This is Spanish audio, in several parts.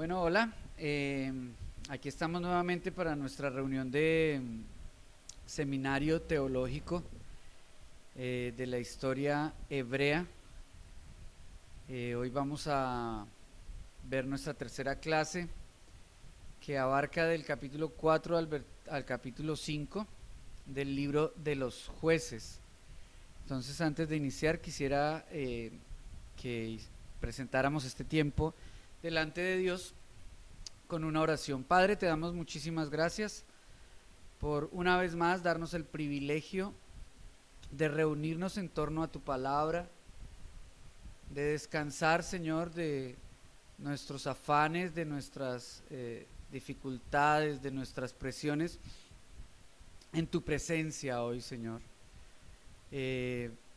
Bueno, hola. Aquí estamos nuevamente para nuestra reunión de seminario teológico de la historia hebrea. Hoy vamos a ver nuestra tercera clase que abarca del capítulo 4 al capítulo 5 del libro de los jueces. Entonces, antes de iniciar, quisiera que presentáramos este tiempo delante de Dios con una oración. Padre, te damos muchísimas gracias por una vez más darnos el privilegio de reunirnos en torno a tu palabra, de descansar, Señor, de nuestros afanes, de nuestras dificultades, de nuestras presiones en tu presencia hoy, Señor.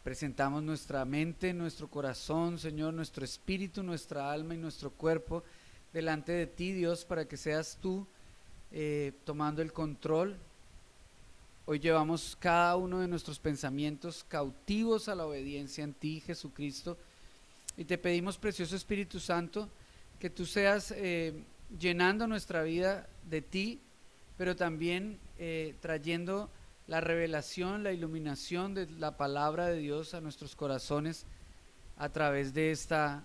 Presentamos nuestra mente, nuestro corazón, Señor, nuestro espíritu, nuestra alma y nuestro cuerpo delante de ti, Dios, para que seas tú tomando el control. Hoy llevamos cada uno de nuestros pensamientos cautivos a la obediencia en ti, Jesucristo, y te pedimos, precioso Espíritu Santo, que tú seas llenando nuestra vida de ti, pero también trayendo la revelación, la iluminación de la palabra de Dios a nuestros corazones a través de esta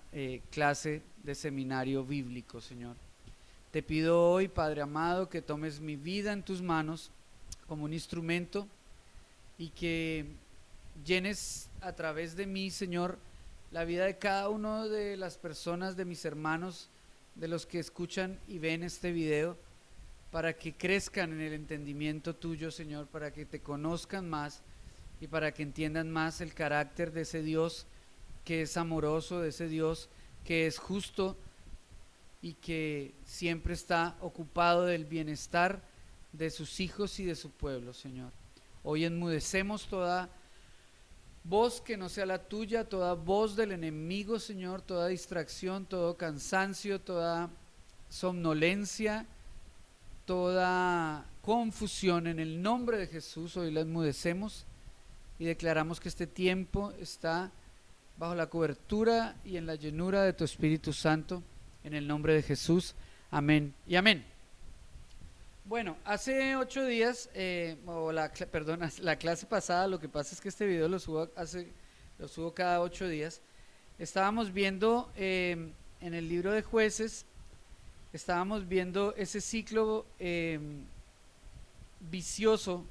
clase de seminario bíblico, Señor. Te pido hoy, Padre amado, que tomes mi vida en tus manos como un instrumento y que llenes a través de mí, Señor, la vida de cada una de las personas, de mis hermanos, de los que escuchan y ven este video, para que crezcan en el entendimiento tuyo, Señor, para que te conozcan más y para que entiendan más el carácter de ese Dios que es amoroso, de ese Dios que es justo y que siempre está ocupado del bienestar de sus hijos y de su pueblo, Señor. Hoy enmudecemos toda voz que no sea la tuya, toda voz del enemigo, Señor, toda distracción, todo cansancio, toda somnolencia, toda confusión. En el nombre de Jesús hoy la enmudecemos y declaramos que este tiempo está bajo la cobertura y en la llenura de tu Espíritu Santo, en el nombre de Jesús. Amén y amén. Bueno, hace 8 días, la clase pasada, lo que pasa es que este video lo subo cada 8 días. Estábamos viendo en el libro de Jueces, estábamos viendo ese ciclo vicioso,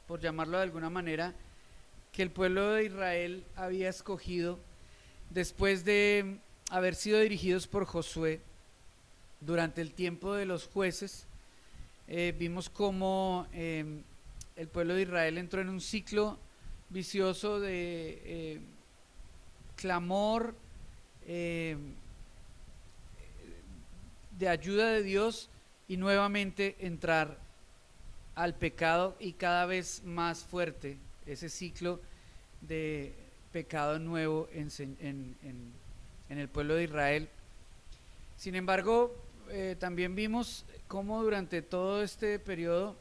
por llamarlo de alguna manera, que el pueblo de Israel había escogido después de haber sido dirigidos por Josué durante el tiempo de los jueces. Vimos cómo el pueblo de Israel entró en un ciclo vicioso de clamor, de ayuda de Dios, y nuevamente entrar al pecado, y cada vez más fuerte ese ciclo de pecado nuevo en el pueblo de Israel. Sin embargo, también vimos cómo durante todo este periodo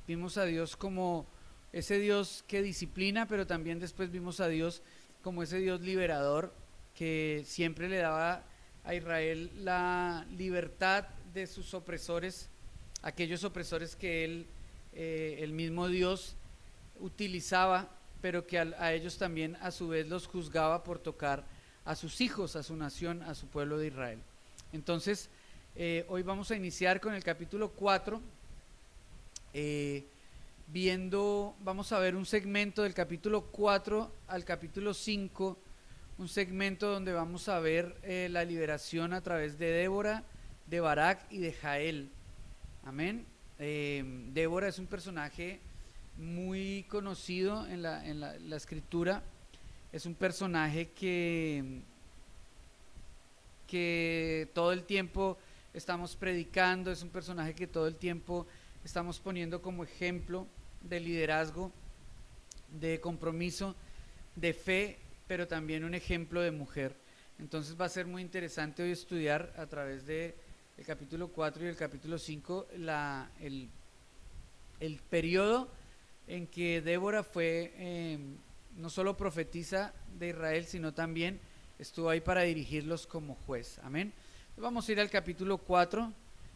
vimos a Dios como ese Dios que disciplina, pero también después vimos a Dios como ese Dios liberador que siempre le daba a Israel la libertad de sus opresores, aquellos opresores que el mismo Dios utilizaba, pero que a ellos también a su vez los juzgaba por tocar a sus hijos, a su nación, a su pueblo de Israel. Entonces, hoy vamos a iniciar con el capítulo 4, vamos a ver un segmento del capítulo 4 al capítulo 5, un segmento donde vamos a ver la liberación a través de Débora, de Barak y de Jael. Amén. Débora es un personaje muy conocido en la escritura. Es un personaje que todo el tiempo estamos predicando, es un personaje que todo el tiempo estamos poniendo como ejemplo de liderazgo, de compromiso, de fe, pero también un ejemplo de mujer. Entonces va a ser muy interesante hoy estudiar a través de el capítulo 4 y el capítulo 5 el periodo en que Débora fue no solo profetisa de Israel, sino también estuvo ahí para dirigirlos como juez. Amén. Vamos a ir al capítulo 4,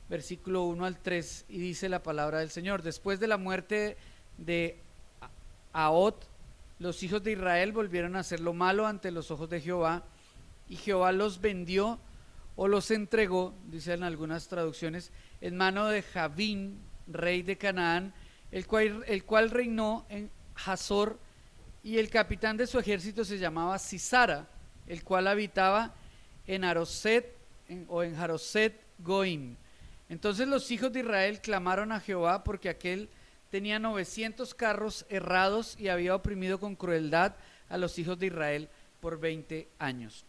versículo 1 al 3, y dice la palabra del Señor: después de la muerte de Ahod, los hijos de Israel volvieron a hacer lo malo ante los ojos de Jehová, y Jehová los vendió o los entregó, dicen algunas traducciones, en mano de Javín, rey de Canaán, el cual reinó en Hazor, y el capitán de su ejército se llamaba Sisara, el cual habitaba en Aroset o en Haroset Goim. Entonces los hijos de Israel clamaron a Jehová porque aquel tenía 900 carros errados y había oprimido con crueldad a los hijos de Israel por 20 años.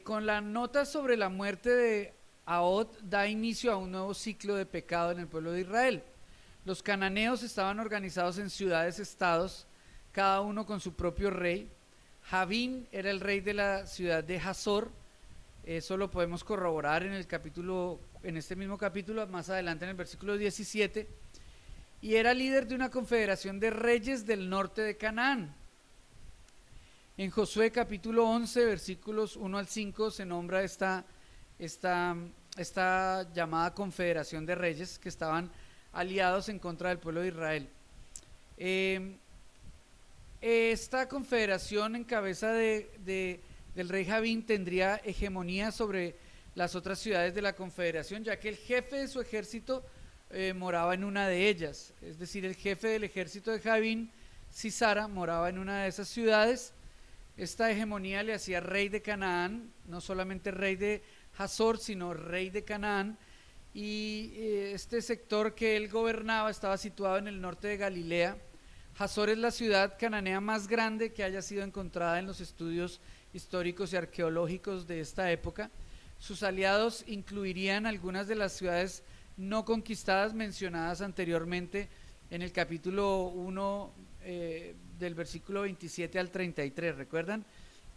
Con la nota sobre la muerte de Ahod da inicio a un nuevo ciclo de pecado en el pueblo de Israel. Los cananeos estaban organizados en ciudades-estados, cada uno con su propio rey. Javín era el rey de la ciudad de Hazor. Eso lo podemos corroborar en este mismo capítulo, más adelante en el versículo 17. Y era líder de una confederación de reyes del norte de Canaán. En Josué capítulo 11, versículos 1 al 5, se nombra esta llamada confederación de reyes que estaban aliados en contra del pueblo de Israel. Esta confederación en cabeza del rey Javín tendría hegemonía sobre las otras ciudades de la confederación, ya que el jefe de su ejército moraba en una de ellas. Es decir, el jefe del ejército de Javín, Sisara, moraba en una de esas ciudades. Esta hegemonía le hacía rey de Canaán, no solamente rey de Hazor, sino rey de Canaán. Y este sector que él gobernaba estaba situado en el norte de Galilea. Hazor es la ciudad cananea más grande que haya sido encontrada en los estudios históricos y arqueológicos de esta época. Sus aliados incluirían algunas de las ciudades no conquistadas mencionadas anteriormente en el capítulo 1 del versículo 27 al 33. ¿Recuerdan?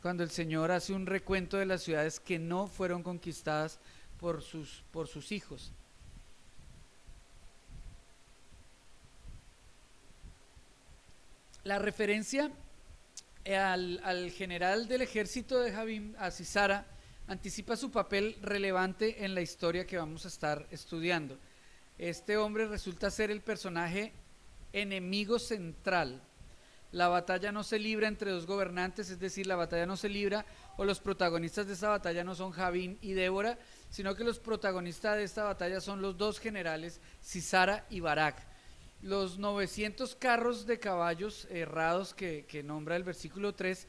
Cuando el Señor hace un recuento de las ciudades que no fueron conquistadas por sus hijos. La referencia al general del ejército de Javín, a Sisara, anticipa su papel relevante en la historia que vamos a estar estudiando. Este hombre resulta ser el personaje enemigo central. La batalla no se libra entre dos gobernantes, es decir, la batalla no se libra, o los protagonistas de esta batalla no son Javín y Débora, sino que los protagonistas de esta batalla son los dos generales, Sisara y Barak. Los 900 carros de caballos errados que nombra el versículo 3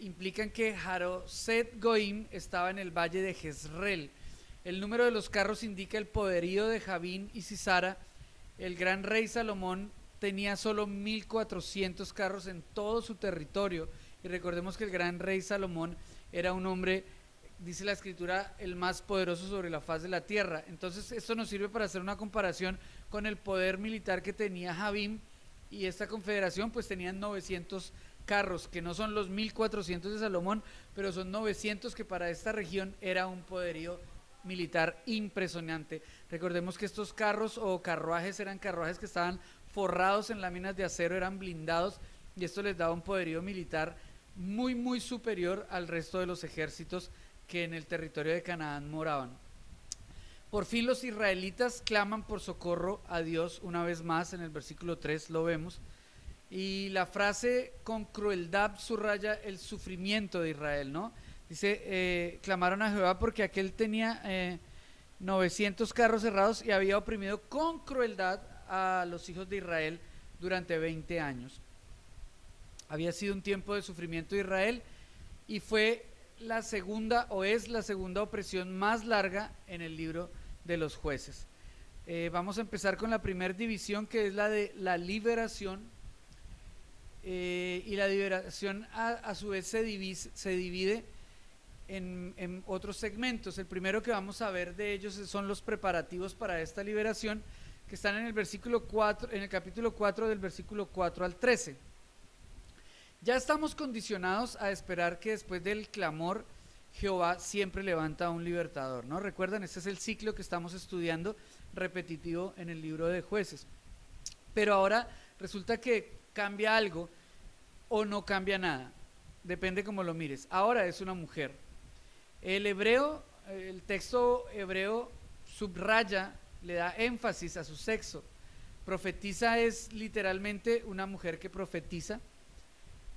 implican que Haroset Goim estaba en el valle de Jezreel. El número de los carros indica el poderío de Javín y Sisara. El gran rey Salomón tenía solo 1400 carros en todo su territorio, y recordemos que el gran rey Salomón era un hombre, dice la escritura, el más poderoso sobre la faz de la tierra. Entonces esto nos sirve para hacer una comparación con el poder militar que tenía Javín, y esta confederación pues tenían 900 carros, que no son los 1400 de Salomón, pero son 900 que para esta región era un poderío militar impresionante. Recordemos que estos carros o carruajes eran carruajes que estaban forrados en láminas de acero, eran blindados, y esto les daba un poderío militar muy muy superior al resto de los ejércitos que en el territorio de Canaán moraban. Por fin los israelitas claman por socorro a Dios una vez más. En el versículo 3 lo vemos, y la frase con crueldad subraya el sufrimiento de Israel, ¿no? Dice, clamaron a Jehová porque aquel tenía 900 carros cerrados y había oprimido con crueldad a los hijos de Israel durante 20 años. Había sido un tiempo de sufrimiento de Israel, y fue la segunda, o es la segunda opresión más larga en el libro de los jueces. Vamos a empezar con la primera división, que es la de la liberación, y la liberación a su vez se divide en otros segmentos. El primero que vamos a ver de ellos son los preparativos para esta liberación, que están en el versículo 4, en el capítulo 4, del versículo 4 al 13. Ya estamos condicionados a esperar que después del clamor Jehová siempre levanta a un libertador, ¿no? Recuerdan, este es el ciclo que estamos estudiando repetitivo en el libro de Jueces. Pero ahora resulta que cambia algo o no cambia nada, depende cómo lo mires. Ahora es una mujer. El texto hebreo subraya, le da énfasis a su sexo. Profetiza es literalmente una mujer que profetiza,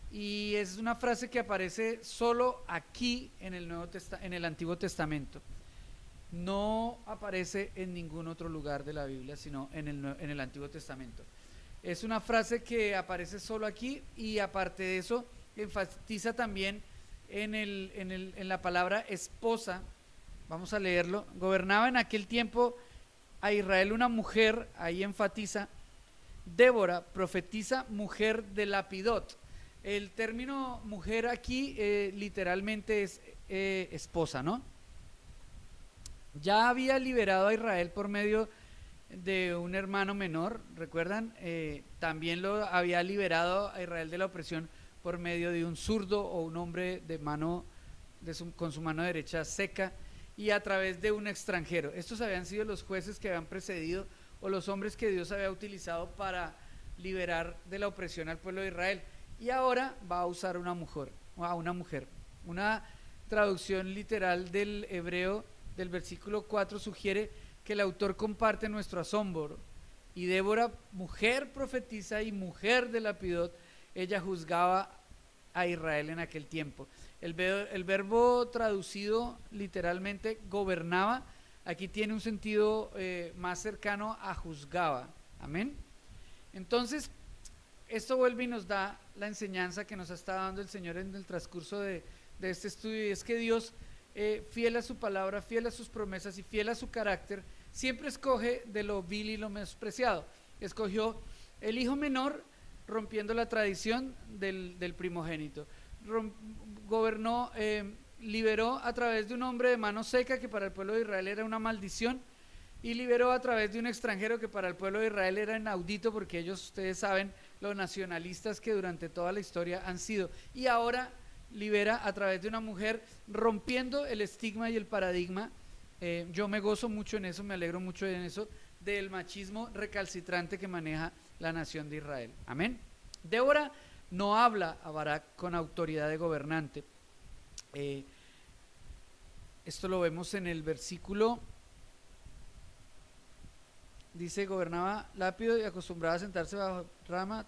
y es una frase que aparece solo aquí en el Antiguo Testamento. No aparece en ningún otro lugar de la Biblia, sino en el Antiguo Testamento. Es una frase que aparece solo aquí, y aparte de eso enfatiza también en la palabra esposa. Vamos a leerlo. Gobernaba en aquel tiempo a Israel una mujer, ahí enfatiza, Débora, profetisa, mujer de Lapidot. El término mujer aquí literalmente es esposa, ¿no? Ya había liberado a Israel por medio de un hermano menor, ¿recuerdan? También lo había liberado a Israel de la opresión por medio de un zurdo o un hombre con su mano derecha seca, y a través de un extranjero. Estos habían sido los jueces que habían precedido, o los hombres que Dios había utilizado para liberar de la opresión al pueblo de Israel. Y ahora va a usar a una mujer. Una traducción literal del hebreo del versículo 4 sugiere que el autor comparte nuestro asombro. Y Débora, mujer profetisa y mujer de Lapidot, ella juzgaba a Israel en aquel tiempo. El verbo traducido literalmente gobernaba, aquí tiene un sentido más cercano a juzgaba. Amén. Entonces, esto vuelve y nos da la enseñanza que nos está dando el Señor en el transcurso de este estudio, y es que Dios, fiel a su palabra, fiel a sus promesas y fiel a su carácter, siempre escoge de lo vil y lo menospreciado. Escogió el hijo menor, rompiendo la tradición del primogénito. Gobernó, liberó a través de un hombre de mano seca, que para el pueblo de Israel era una maldición, y liberó a través de un extranjero que para el pueblo de Israel era inaudito, porque ellos, ustedes saben, los nacionalistas que durante toda la historia han sido. Y ahora libera a través de una mujer, rompiendo el estigma y el paradigma. Yo me gozo mucho en eso, me alegro mucho en eso, del machismo recalcitrante que maneja la nación de Israel. Amén. Débora no habla a Barak con autoridad de gobernante. Esto lo vemos en el versículo. Dice, gobernaba lápido y acostumbraba a sentarse bajo rama,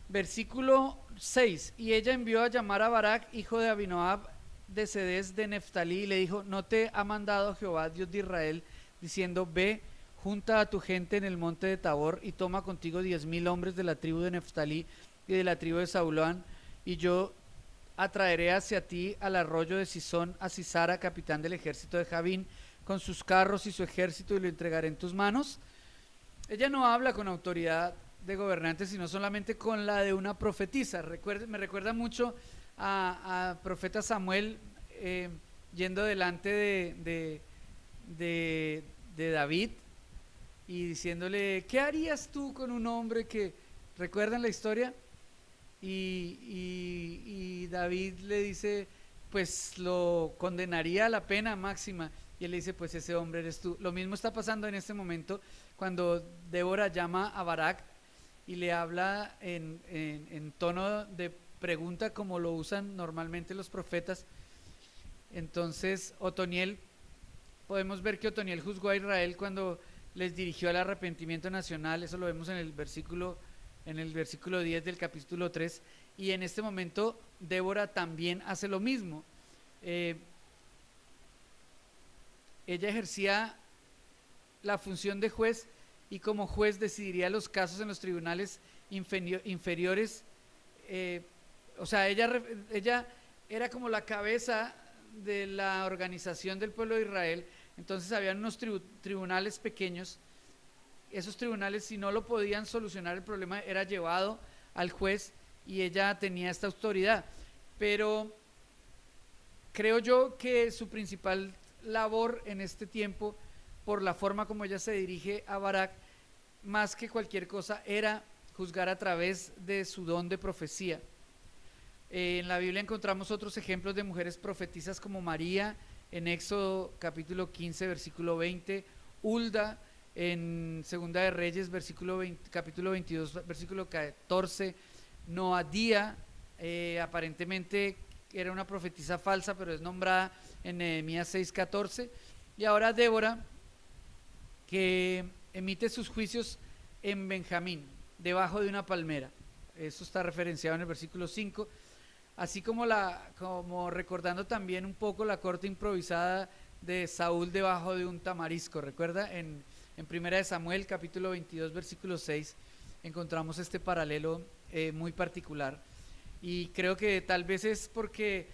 Versículo 6, y ella envió a llamar a Barak, hijo de Abinoab, de Cedes de Neftalí, y le dijo, ¿no te ha mandado Jehová, Dios de Israel, diciendo, ve, junta a tu gente en el monte de Tabor, y toma contigo 10,000 hombres de la tribu de Neftalí y de la tribu de Zabulón, y yo atraeré hacia ti al arroyo de Sisón a Sisara, capitán del ejército de Javín, con sus carros y su ejército, y lo entregaré en tus manos? Ella no habla con autoridad de gobernante, sino solamente con la de una profetisa. Me recuerda mucho a profeta Samuel, yendo delante de David y diciéndole, ¿qué harías tú con un hombre que... ¿Recuerdan la historia? Y David le dice, pues lo condenaría a la pena máxima, y él le dice, pues ese hombre eres tú. Lo mismo está pasando en este momento cuando Débora llama a Barak y le habla en tono de pregunta, como lo usan normalmente los profetas. Entonces podemos ver que Otoniel juzgó a Israel cuando les dirigió al arrepentimiento nacional. Eso lo vemos en el versículo 10 del capítulo 3, y en este momento Débora también hace lo mismo. Ella ejercía la función de juez, y como juez decidiría los casos en los tribunales inferiores. O sea, ella era como la cabeza de la organización del pueblo de Israel. Entonces habían unos tribunales pequeños. Esos tribunales, si no lo podían solucionar el problema, era llevado al juez, y ella tenía esta autoridad. Pero creo yo que su principal labor en este tiempo, por la forma como ella se dirige a Barak, más que cualquier cosa, era juzgar a través de su don de profecía. En la Biblia encontramos otros ejemplos de mujeres profetizas, como María en Éxodo capítulo 15 versículo 20, Hulda en Segunda de Reyes capítulo 22 versículo 14, Noadía aparentemente era una profetisa falsa, pero es nombrada en Nehemías 6:14. Y ahora Débora, que emite sus juicios en Benjamín, debajo de una palmera. Eso está referenciado en el versículo 5. Así como recordando también un poco la corte improvisada de Saúl debajo de un tamarisco. Recuerda, en Primera de Samuel, capítulo 22, versículo 6, encontramos este paralelo muy particular. Y creo que tal vez es porque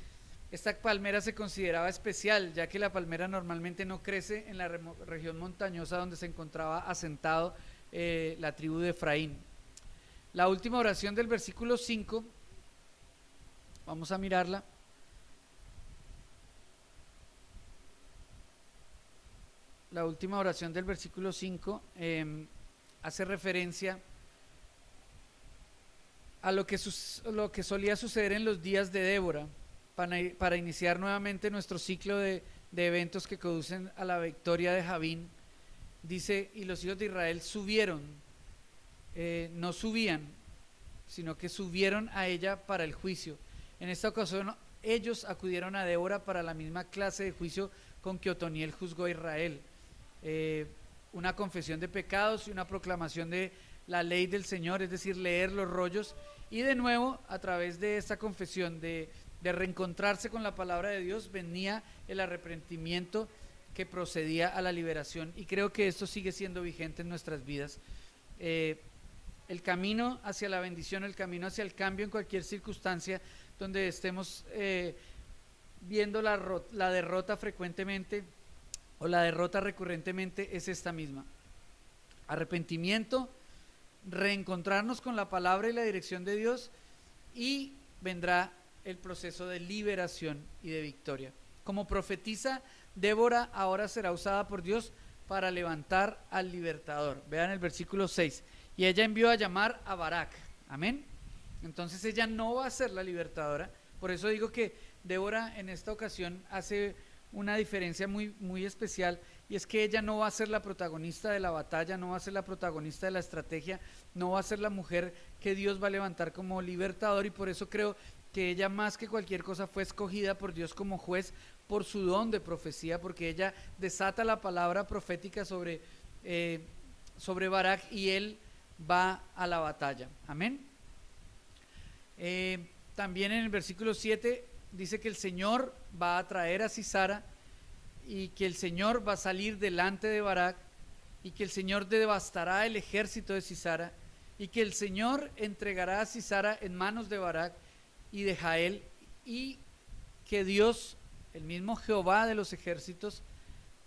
esta palmera se consideraba especial, ya que la palmera normalmente no crece en la región montañosa donde se encontraba asentado la tribu de Efraín. La última oración del versículo 5, vamos a mirarla. La última oración del versículo 5 hace referencia a lo que solía suceder en los días de Débora, para iniciar nuevamente nuestro ciclo de eventos que conducen a la victoria de Javín. Dice: y los hijos de Israel subieron, no subían, sino que subieron a ella para el juicio. En esta ocasión ellos acudieron a Débora para la misma clase de juicio con que Otoniel juzgó a Israel. Una confesión de pecados y una proclamación de la ley del Señor, es decir, leer los rollos, y de nuevo a través de esta confesión de reencontrarse con la palabra de Dios venía el arrepentimiento que procedía a la liberación. Y creo que esto sigue siendo vigente en nuestras vidas. El camino hacia la bendición, el camino hacia el cambio en cualquier circunstancia donde estemos viendo la derrota frecuentemente o la derrota recurrentemente, es esta misma: arrepentimiento, reencontrarnos con la palabra y la dirección de Dios, y vendrá el proceso de liberación y de victoria. Como profetisa, Débora ahora será usada por Dios para levantar al libertador. Vean el versículo 6. Y ella envió a llamar a Barak. Amén. Entonces ella no va a ser la libertadora. Por eso digo que Débora en esta ocasión hace una diferencia muy, muy especial, y es que ella no va a ser la protagonista de la batalla, no va a ser la protagonista de la estrategia, no va a ser la mujer que Dios va a levantar como libertador. Y por eso creo que ella, más que cualquier cosa, fue escogida por Dios como juez por su don de profecía, porque ella desata la palabra profética sobre Barak, y él va a la batalla. Amén. También en el versículo 7 dice que el Señor va a traer a Sisara, y que el Señor va a salir delante de Barak, y que el Señor devastará el ejército de Sisara, y que el Señor entregará a Sisara en manos de Barak y de Jael, y que Dios, el mismo Jehová de los ejércitos,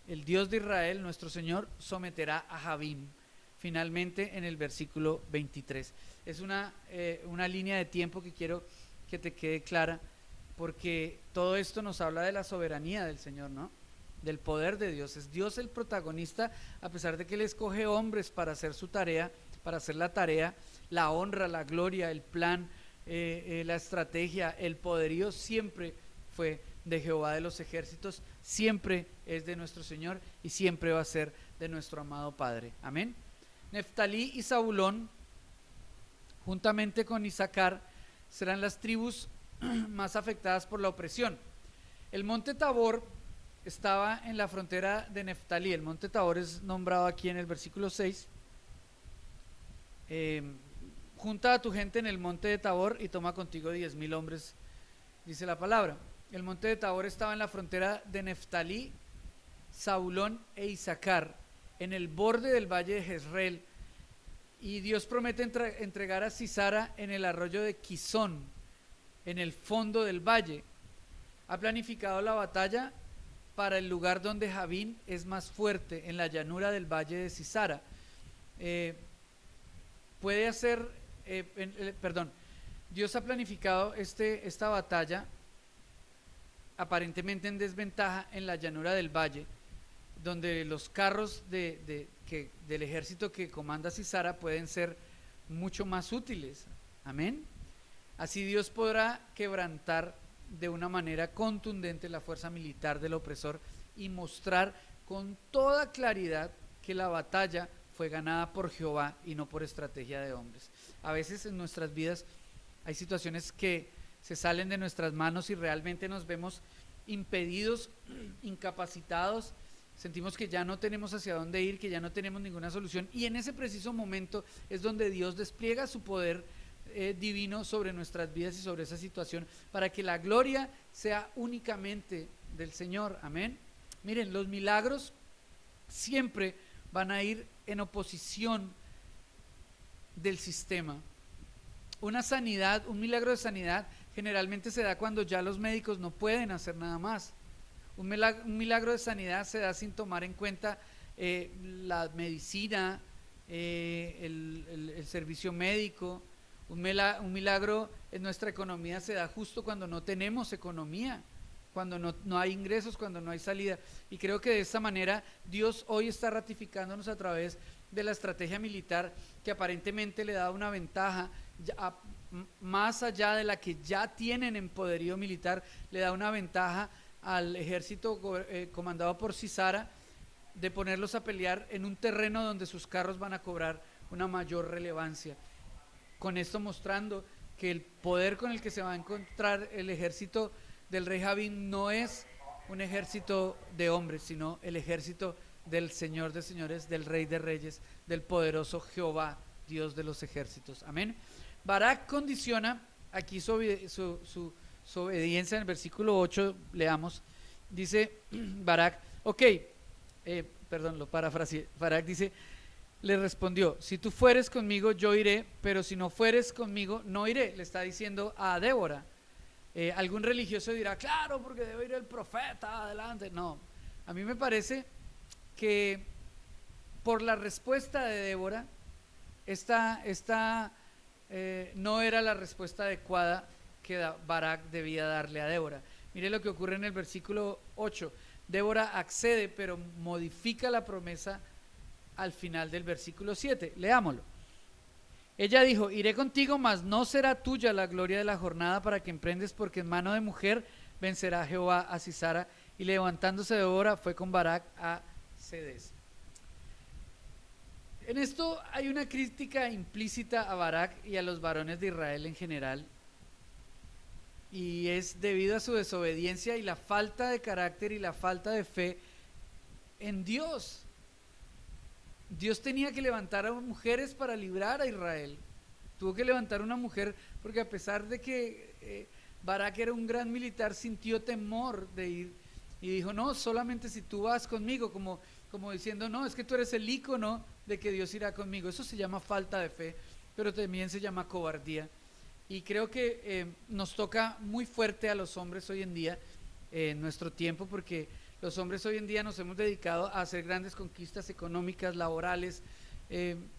el Dios de Israel, nuestro Señor, someterá a Javín. Finalmente, en el versículo 23. Es una línea de tiempo que quiero que te quede clara, porque todo esto nos habla de la soberanía del Señor, ¿no? Del poder de Dios. Es Dios el protagonista, a pesar de que Él escoge hombres para hacer su tarea, para hacer la tarea. La honra, la gloria, el plan, la estrategia, el poderío siempre fue de Jehová de los ejércitos, siempre es de nuestro Señor, y siempre va a ser de nuestro amado Padre. Amén. Neftalí y Zabulón, juntamente con Isaacar, serán las tribus más afectadas por la opresión. El monte Tabor estaba en la frontera de Neftalí. El monte Tabor es nombrado aquí en el versículo 6. Junta a tu gente en el monte de Tabor y toma contigo 10,000 hombres, dice la palabra. El monte de Tabor estaba en la frontera de Neftalí, Zabulón e Isaacar, en el borde del valle de Jezreel. Y Dios promete entregar a Sisara en el arroyo de Quizón, en el fondo del valle. Ha planificado la batalla para el lugar donde Javín es más fuerte, en la llanura del valle de Sisara. Dios ha planificado esta batalla aparentemente en desventaja en la llanura del valle, donde los carros del ejército que comanda Sisara pueden ser mucho más útiles. Amén. Así Dios podrá quebrantar de una manera contundente la fuerza militar del opresor y mostrar con toda claridad que la batalla fue ganada por Jehová y no por estrategia de hombres. A veces en nuestras vidas hay situaciones que se salen de nuestras manos y realmente nos vemos impedidos, incapacitados, sentimos que ya no tenemos hacia dónde ir, que ya no tenemos ninguna solución, y en ese preciso momento es donde Dios despliega su poder divino sobre nuestras vidas y sobre esa situación, para que la gloria sea únicamente del Señor. Amén. Miren, los milagros siempre van a ir en oposición del sistema. Una sanidad, un milagro de sanidad generalmente se da cuando ya los médicos no pueden hacer nada más. Un milagro de sanidad se da sin tomar en cuenta la medicina, el servicio médico. Un milagro en nuestra economía se da justo cuando no tenemos economía, cuando no hay ingresos, cuando no hay salida. Y creo que de esta manera Dios hoy está ratificándonos a través de la estrategia militar, que aparentemente le da una ventaja más allá de la que ya tienen en poderío militar, le da una ventaja al ejército comandado por Sisara, de ponerlos a pelear en un terreno donde sus carros van a cobrar una mayor relevancia. Con esto mostrando que el poder con el que se va a encontrar el ejército del rey Javín no es un ejército de hombres, sino el ejército del Señor de señores, del Rey de reyes, del poderoso Jehová, Dios de los ejércitos. Amén. Barak condiciona aquí su obediencia en el versículo 8, leamos, dice Barak, lo parafraseé. Barak dice, le respondió, si tú fueres conmigo yo iré, pero si no fueres conmigo no iré. Le está diciendo a Débora. Algún religioso dirá, claro, porque debe ir el profeta adelante. No, a mí me parece que por la respuesta de Débora, esta no era la respuesta adecuada que Barak debía darle a Débora. Mire lo que ocurre en el versículo 8. Débora accede, pero modifica la promesa al final del versículo 7. Leámoslo. Ella dijo, iré contigo, mas no será tuya la gloria de la jornada para que emprendes, porque en mano de mujer vencerá Jehová a Sisara. Y levantándose Débora fue con Barak a Cedes. En esto hay una crítica implícita a Barak y a los varones de Israel en general, y es debido a su desobediencia y la falta de carácter y la falta de fe en Dios. Dios tenía que levantar a mujeres para librar a Israel. Tuvo que levantar una mujer porque a pesar de que Barak era un gran militar, sintió temor de ir y dijo, no, solamente si tú vas conmigo, como diciendo, no, es que tú eres el ícono de que Dios irá conmigo. Eso se llama falta de fe, pero también se llama cobardía. Y creo que nos toca muy fuerte a los hombres hoy en día, en nuestro tiempo, porque los hombres hoy en día nos hemos dedicado a hacer grandes conquistas económicas, laborales, en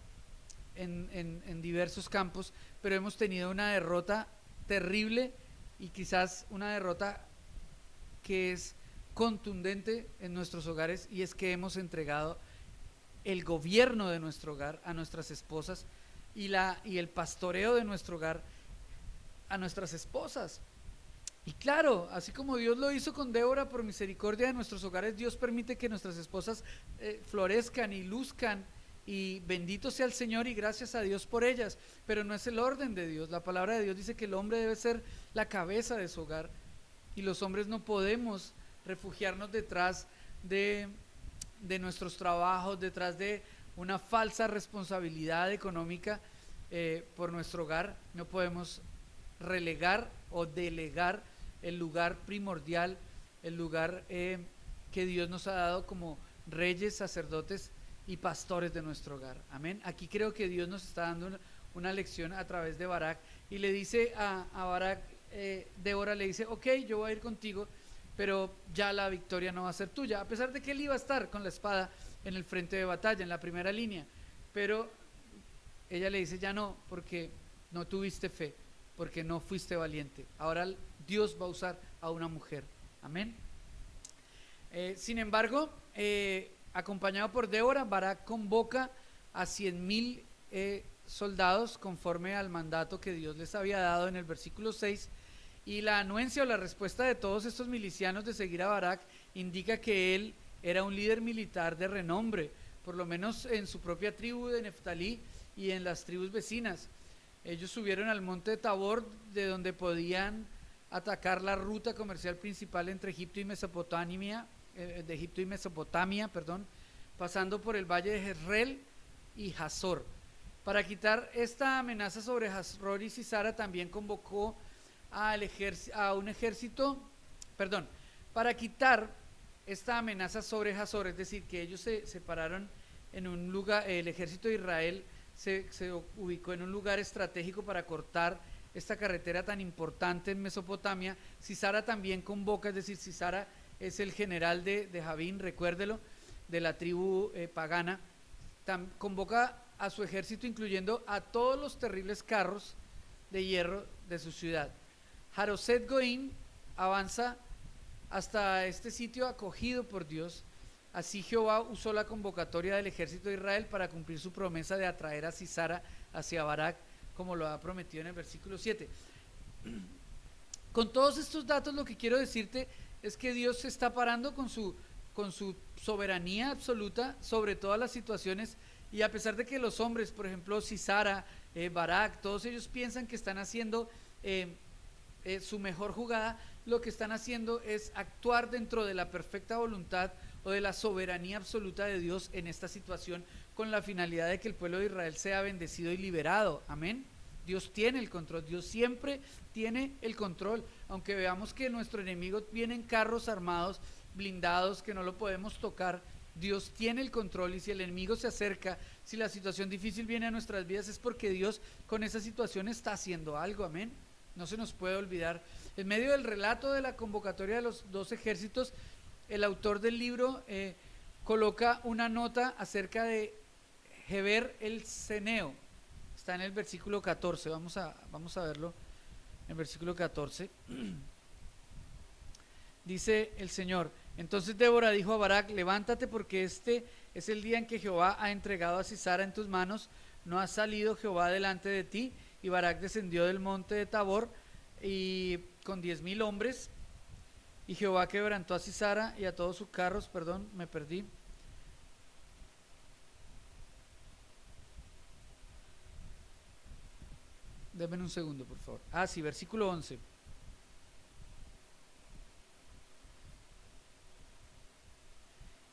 diversos campos, pero hemos tenido una derrota terrible y quizás una derrota que es contundente en nuestros hogares, y es que hemos entregado el gobierno de nuestro hogar a nuestras esposas y el pastoreo de nuestro hogar a nuestras esposas. Y claro, así como Dios lo hizo con Débora por misericordia de nuestros hogares, Dios permite que nuestras esposas florezcan y luzcan, y bendito sea el Señor y gracias a Dios por ellas, pero no es el orden de Dios. La palabra de Dios dice que el hombre debe ser la cabeza de su hogar, y los hombres no podemos refugiarnos detrás de nuestros trabajos, detrás de una falsa responsabilidad económica por nuestro hogar. No podemos relegar o delegar el lugar primordial, el lugar que Dios nos ha dado como reyes, sacerdotes y pastores de nuestro hogar. Amén. Aquí creo que Dios nos está dando una lección a través de Barak, y le dice a Barak, Débora le dice, ok, yo voy a ir contigo, pero ya la victoria no va a ser tuya, a pesar de que él iba a estar con la espada en el frente de batalla, en la primera línea, pero ella le dice, ya no, porque no tuviste fe, porque no fuiste valiente. Ahora Dios va a usar a una mujer. Amén. Sin embargo, acompañado por Débora, Barak convoca a 100,000 soldados conforme al mandato que Dios les había dado en el versículo 6, y la anuencia o la respuesta de todos estos milicianos de seguir a Barak indica que él era un líder militar de renombre, por lo menos en su propia tribu de Neftalí y en las tribus vecinas. Ellos subieron al monte de Tabor, de donde podían atacar la ruta comercial principal entre Egipto y Mesopotamia, perdón, pasando por el valle de Jezreel y Hazor. Para quitar esta amenaza sobre Hazor y Sisara, también convocó a un ejército, perdón, para quitar esta amenaza sobre Hazor, es decir, que ellos se separaron en un lugar, el ejército de Israel se ubicó en un lugar estratégico para cortar esta carretera tan importante en Mesopotamia. Sisara también convoca, es decir, Sisara es el general de Javín, recuérdelo, de la tribu pagana, convoca a su ejército, incluyendo a todos los terribles carros de hierro de su ciudad. Haroset Goín avanza hasta este sitio acogido por Dios. Así Jehová usó la convocatoria del ejército de Israel para cumplir su promesa de atraer a Sisara hacia Barak, como lo ha prometido en el versículo 7. Con todos estos datos, lo que quiero decirte es que Dios se está parando con su soberanía absoluta sobre todas las situaciones, y a pesar de que los hombres, por ejemplo Sisara, Barak, todos ellos piensan que están haciendo su mejor jugada, lo que están haciendo es actuar dentro de la perfecta voluntad o de la soberanía absoluta de Dios en esta situación, con la finalidad de que el pueblo de Israel sea bendecido y liberado. Amén. Dios tiene el control, Dios siempre tiene el control, aunque veamos que nuestro enemigo viene en carros armados, blindados, que no lo podemos tocar. Dios tiene el control, y si el enemigo se acerca, si la situación difícil viene a nuestras vidas, es porque Dios con esa situación está haciendo algo. Amén. No se nos puede olvidar. En medio del relato de la convocatoria de los dos ejércitos, el autor del libro coloca una nota acerca de Heber el Ceneo. Está en el versículo 14, vamos a verlo en el versículo 14. Dice el Señor: entonces Débora dijo a Barak: levántate, porque este es el día en que Jehová ha entregado a Sisara en tus manos. No ha salido Jehová delante de ti. Y Barak descendió del monte de Tabor y con 10,000 hombres, y Jehová quebrantó a Sisara y a todos sus carros. Perdón, me perdí. Denme un segundo, por favor. Sí, versículo 11.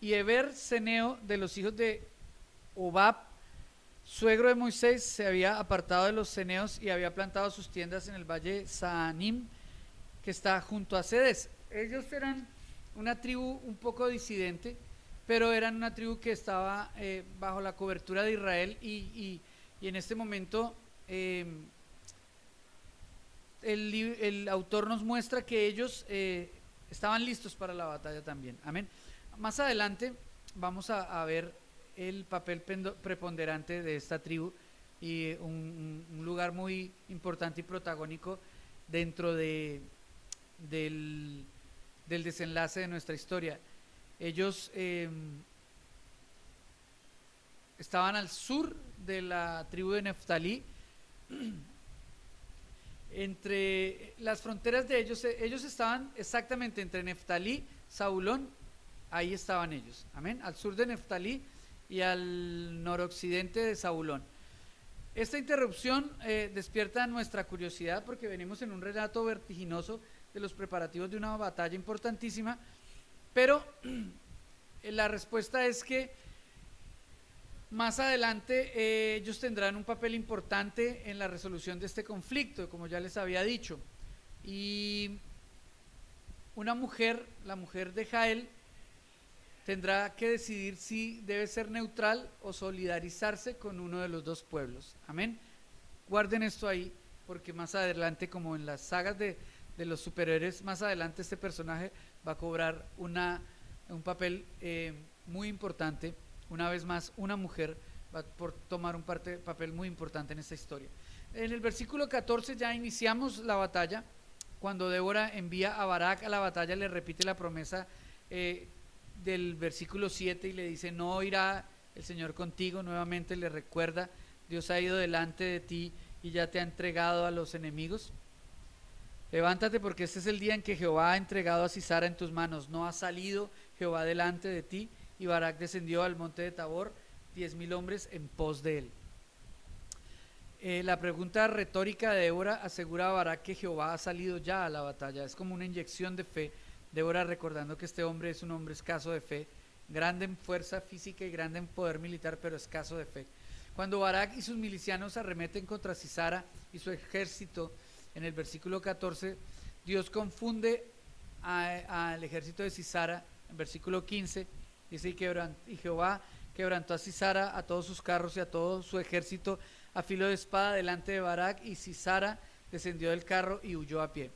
Y Heber Ceneo, de los hijos de Obab, suegro de Moisés, se había apartado de los ceneos y había plantado sus tiendas en el valle Saanim, que está junto a Cedes. Ellos eran una tribu un poco disidente, pero eran una tribu que estaba bajo la cobertura de Israel, y en este momento el autor nos muestra que ellos estaban listos para la batalla también. Amén. Más adelante vamos a ver el papel preponderante de esta tribu y un lugar muy importante y protagónico dentro del desenlace de nuestra historia. Ellos estaban al sur de la tribu de Neftalí, entre las fronteras de ellos estaban exactamente entre Neftalí, Zabulón, ahí estaban ellos, amén, al sur de Neftalí y al noroccidente de Zabulón. Esta interrupción despierta nuestra curiosidad, porque venimos en un relato vertiginoso de los preparativos de una batalla importantísima, pero la respuesta es que más adelante ellos tendrán un papel importante en la resolución de este conflicto, como ya les había dicho. Y una mujer, la mujer de Jael, tendrá que decidir si debe ser neutral o solidarizarse con uno de los dos pueblos. Amén. Guarden esto ahí, porque más adelante, como en las sagas de los superhéroes, más adelante este personaje va a cobrar un papel muy importante. Una vez más, una mujer va a tomar un papel muy importante en esta historia. En el versículo 14 ya iniciamos la batalla. Cuando Débora envía a Barak a la batalla, le repite la promesa del versículo 7 y le dice: no irá el Señor contigo. Nuevamente le recuerda: Dios ha ido delante de ti y ya te ha entregado a los enemigos. Levántate, porque este es el día en que Jehová ha entregado a Sisara en tus manos. No ha salido Jehová delante de ti. Y Barak descendió al monte de Tabor, 10,000 hombres en pos de él. La pregunta retórica de Débora asegura a Barak que Jehová ha salido ya a la batalla. Es como una inyección de fe. Débora recordando que este hombre es un hombre escaso de fe, grande en fuerza física y grande en poder militar, pero escaso de fe. Cuando Barak y sus milicianos arremeten contra Sisara y su ejército, en el versículo 14, Dios confunde al ejército de Sisara. En versículo 15 dice: y Jehová quebrantó a Sisara, a todos sus carros y a todo su ejército a filo de espada delante de Barak, y Sisara descendió del carro y huyó a pie.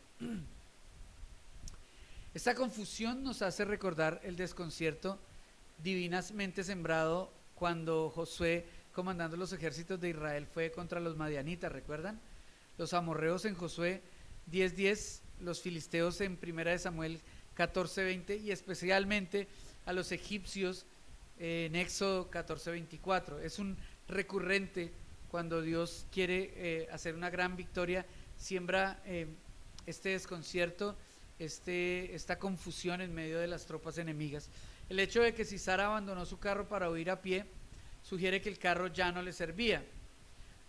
Esta confusión nos hace recordar el desconcierto divinamente sembrado cuando Josué, comandando los ejércitos de Israel, fue contra los madianitas, ¿recuerdan? Los amorreos en Josué 10:10, los filisteos en 1 Samuel 14:20 y especialmente a los egipcios en Éxodo 14:24. Es un recurrente cuando Dios quiere hacer una gran victoria, siembra este desconcierto, esta confusión en medio de las tropas enemigas. El hecho de que Sisara abandonó su carro para huir a pie sugiere que el carro ya no le servía.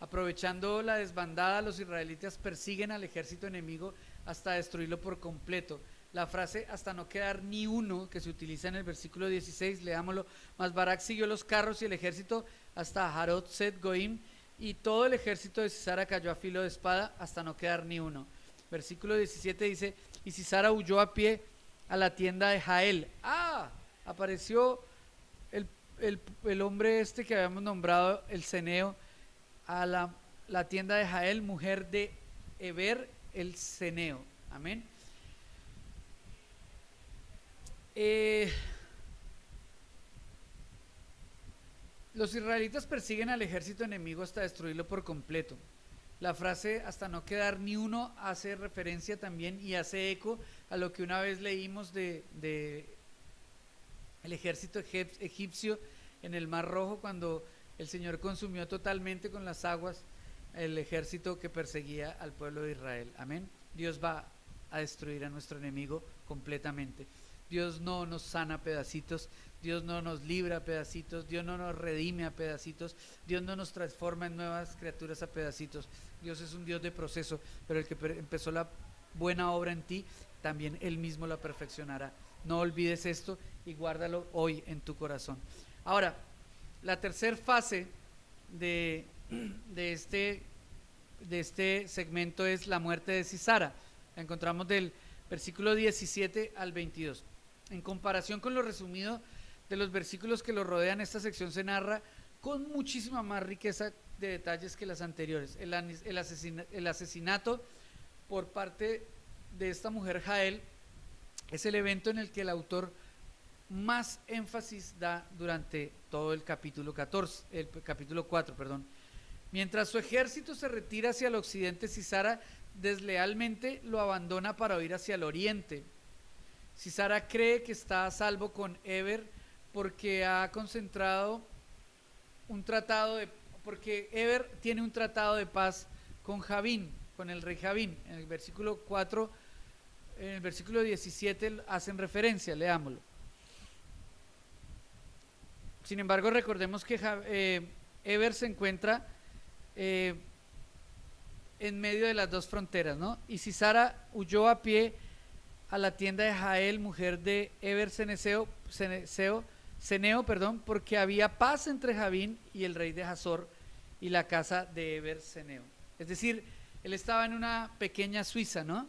Aprovechando la desbandada, los israelitas persiguen al ejército enemigo hasta destruirlo por completo. La frase "hasta no quedar ni uno", que se utiliza en el versículo 16, leámoslo: mas Barak siguió los carros y el ejército hasta Harod Set Goim, y todo el ejército de Sisara cayó a filo de espada hasta no quedar ni uno. Versículo 17 dice: y Sisara huyó a pie a la tienda de Jael. Apareció el hombre este que habíamos nombrado, el ceneo, a la tienda de Jael, mujer de Heber el ceneo. Amén. Los israelitas persiguen al ejército enemigo hasta destruirlo por completo. La frase "hasta no quedar ni uno" hace referencia también y hace eco a lo que una vez leímos de el ejército egipcio en el Mar Rojo, cuando el Señor consumió totalmente con las aguas el ejército que perseguía al pueblo de Israel. Amén. Dios va a destruir a nuestro enemigo completamente. Dios no nos sana a pedacitos, Dios no nos libra a pedacitos, Dios no nos redime a pedacitos, Dios no nos transforma en nuevas criaturas a pedacitos. Dios es un Dios de proceso, pero el que empezó la buena obra en ti, también Él mismo la perfeccionará. No olvides esto y guárdalo hoy en tu corazón. Ahora, la tercera fase de este segmento es la muerte de Sisara. La encontramos del versículo 17 al 22. En comparación con lo resumido de los versículos que lo rodean, esta sección se narra con muchísima más riqueza de detalles que las anteriores. El asesinato por parte de esta mujer Jael es el evento en el que el autor más énfasis da durante todo el capítulo 4, perdón. Mientras su ejército se retira hacia el occidente, Sisara deslealmente lo abandona para ir hacia el oriente. Sisara cree que está a salvo con Heber porque ha concentrado porque Heber tiene un tratado de paz con Javín, con el rey Javín. En el versículo 4, en el versículo 17 hacen referencia, leámoslo. Sin embargo, recordemos que Heber se encuentra en medio de las dos fronteras, ¿no? Y Sisara huyó a pie a la tienda de Jael, mujer de Heber Ceneo, porque había paz entre Javín y el rey de Hazor y la casa de Heber Ceneo. Es decir, él estaba en una pequeña Suiza, ¿no?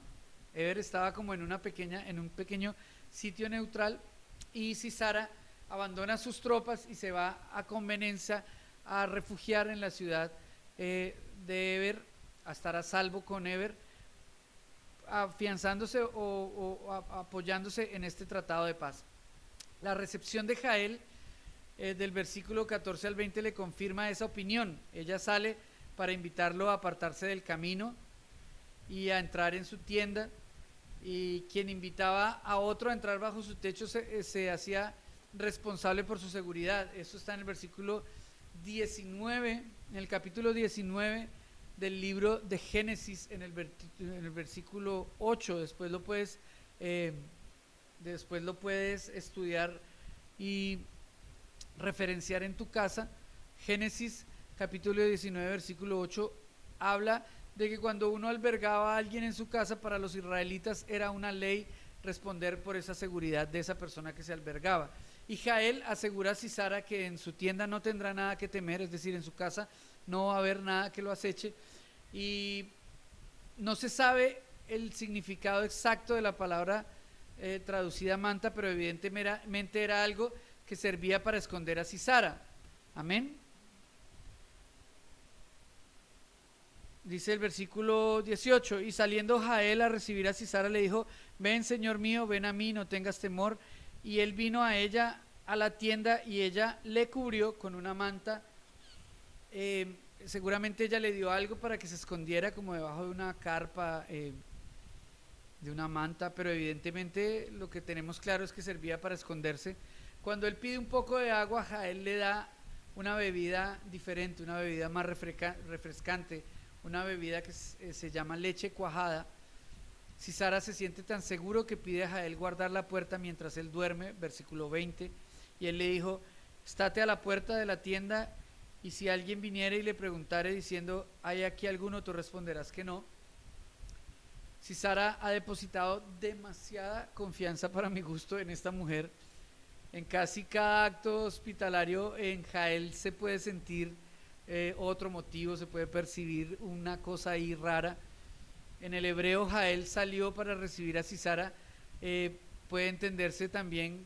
Heber estaba como en un pequeño sitio neutral, y Sisara abandona sus tropas y se va a Conveniencia a refugiar en la ciudad de Heber, a estar a salvo con Heber, afianzándose o apoyándose en este tratado de paz. La recepción de Jael del versículo 14 al 20 le confirma esa opinión. Ella sale para invitarlo a apartarse del camino y a entrar en su tienda, y quien invitaba a otro a entrar bajo su techo se hacía responsable por su seguridad. Eso está en el versículo 19, en el capítulo 19 del libro de Génesis, en el versículo 8. Después lo puedes estudiar y referenciar en tu casa. Génesis capítulo 19 versículo 8 habla de que cuando uno albergaba a alguien en su casa, para los israelitas era una ley responder por esa seguridad de esa persona que se albergaba. Y Jael asegura a Sisara que en su tienda no tendrá nada que temer, es decir, en su casa no va a haber nada que lo aceche. Y no se sabe el significado exacto de la palabra traducida manta, pero evidentemente era algo que servía para esconder a Sisara. Amén. Dice el versículo 18, y saliendo Jael a recibir a Sisara le dijo, ven señor mío, ven a mí, no tengas temor. Y él vino a ella a la tienda y ella le cubrió con una manta. Seguramente ella le dio algo para que se escondiera como debajo de una carpa, de una manta, pero evidentemente lo que tenemos claro es que servía para esconderse. Cuando él pide un poco de agua, Jael le da una bebida diferente, una bebida más refrescante, una bebida que se llama leche cuajada. Sisara se siente tan seguro que pide a Jael guardar la puerta mientras él duerme, versículo 20, y él le dijo, estate a la puerta de la tienda, y si alguien viniere y le preguntare diciendo, ¿hay aquí alguno? Tú responderás que no. Sisara ha depositado demasiada confianza para mi gusto en esta mujer. En casi cada acto hospitalario en Jael se puede sentir otro motivo, se puede percibir una cosa ahí rara. En el hebreo Jael salió para recibir a Sisara, puede entenderse también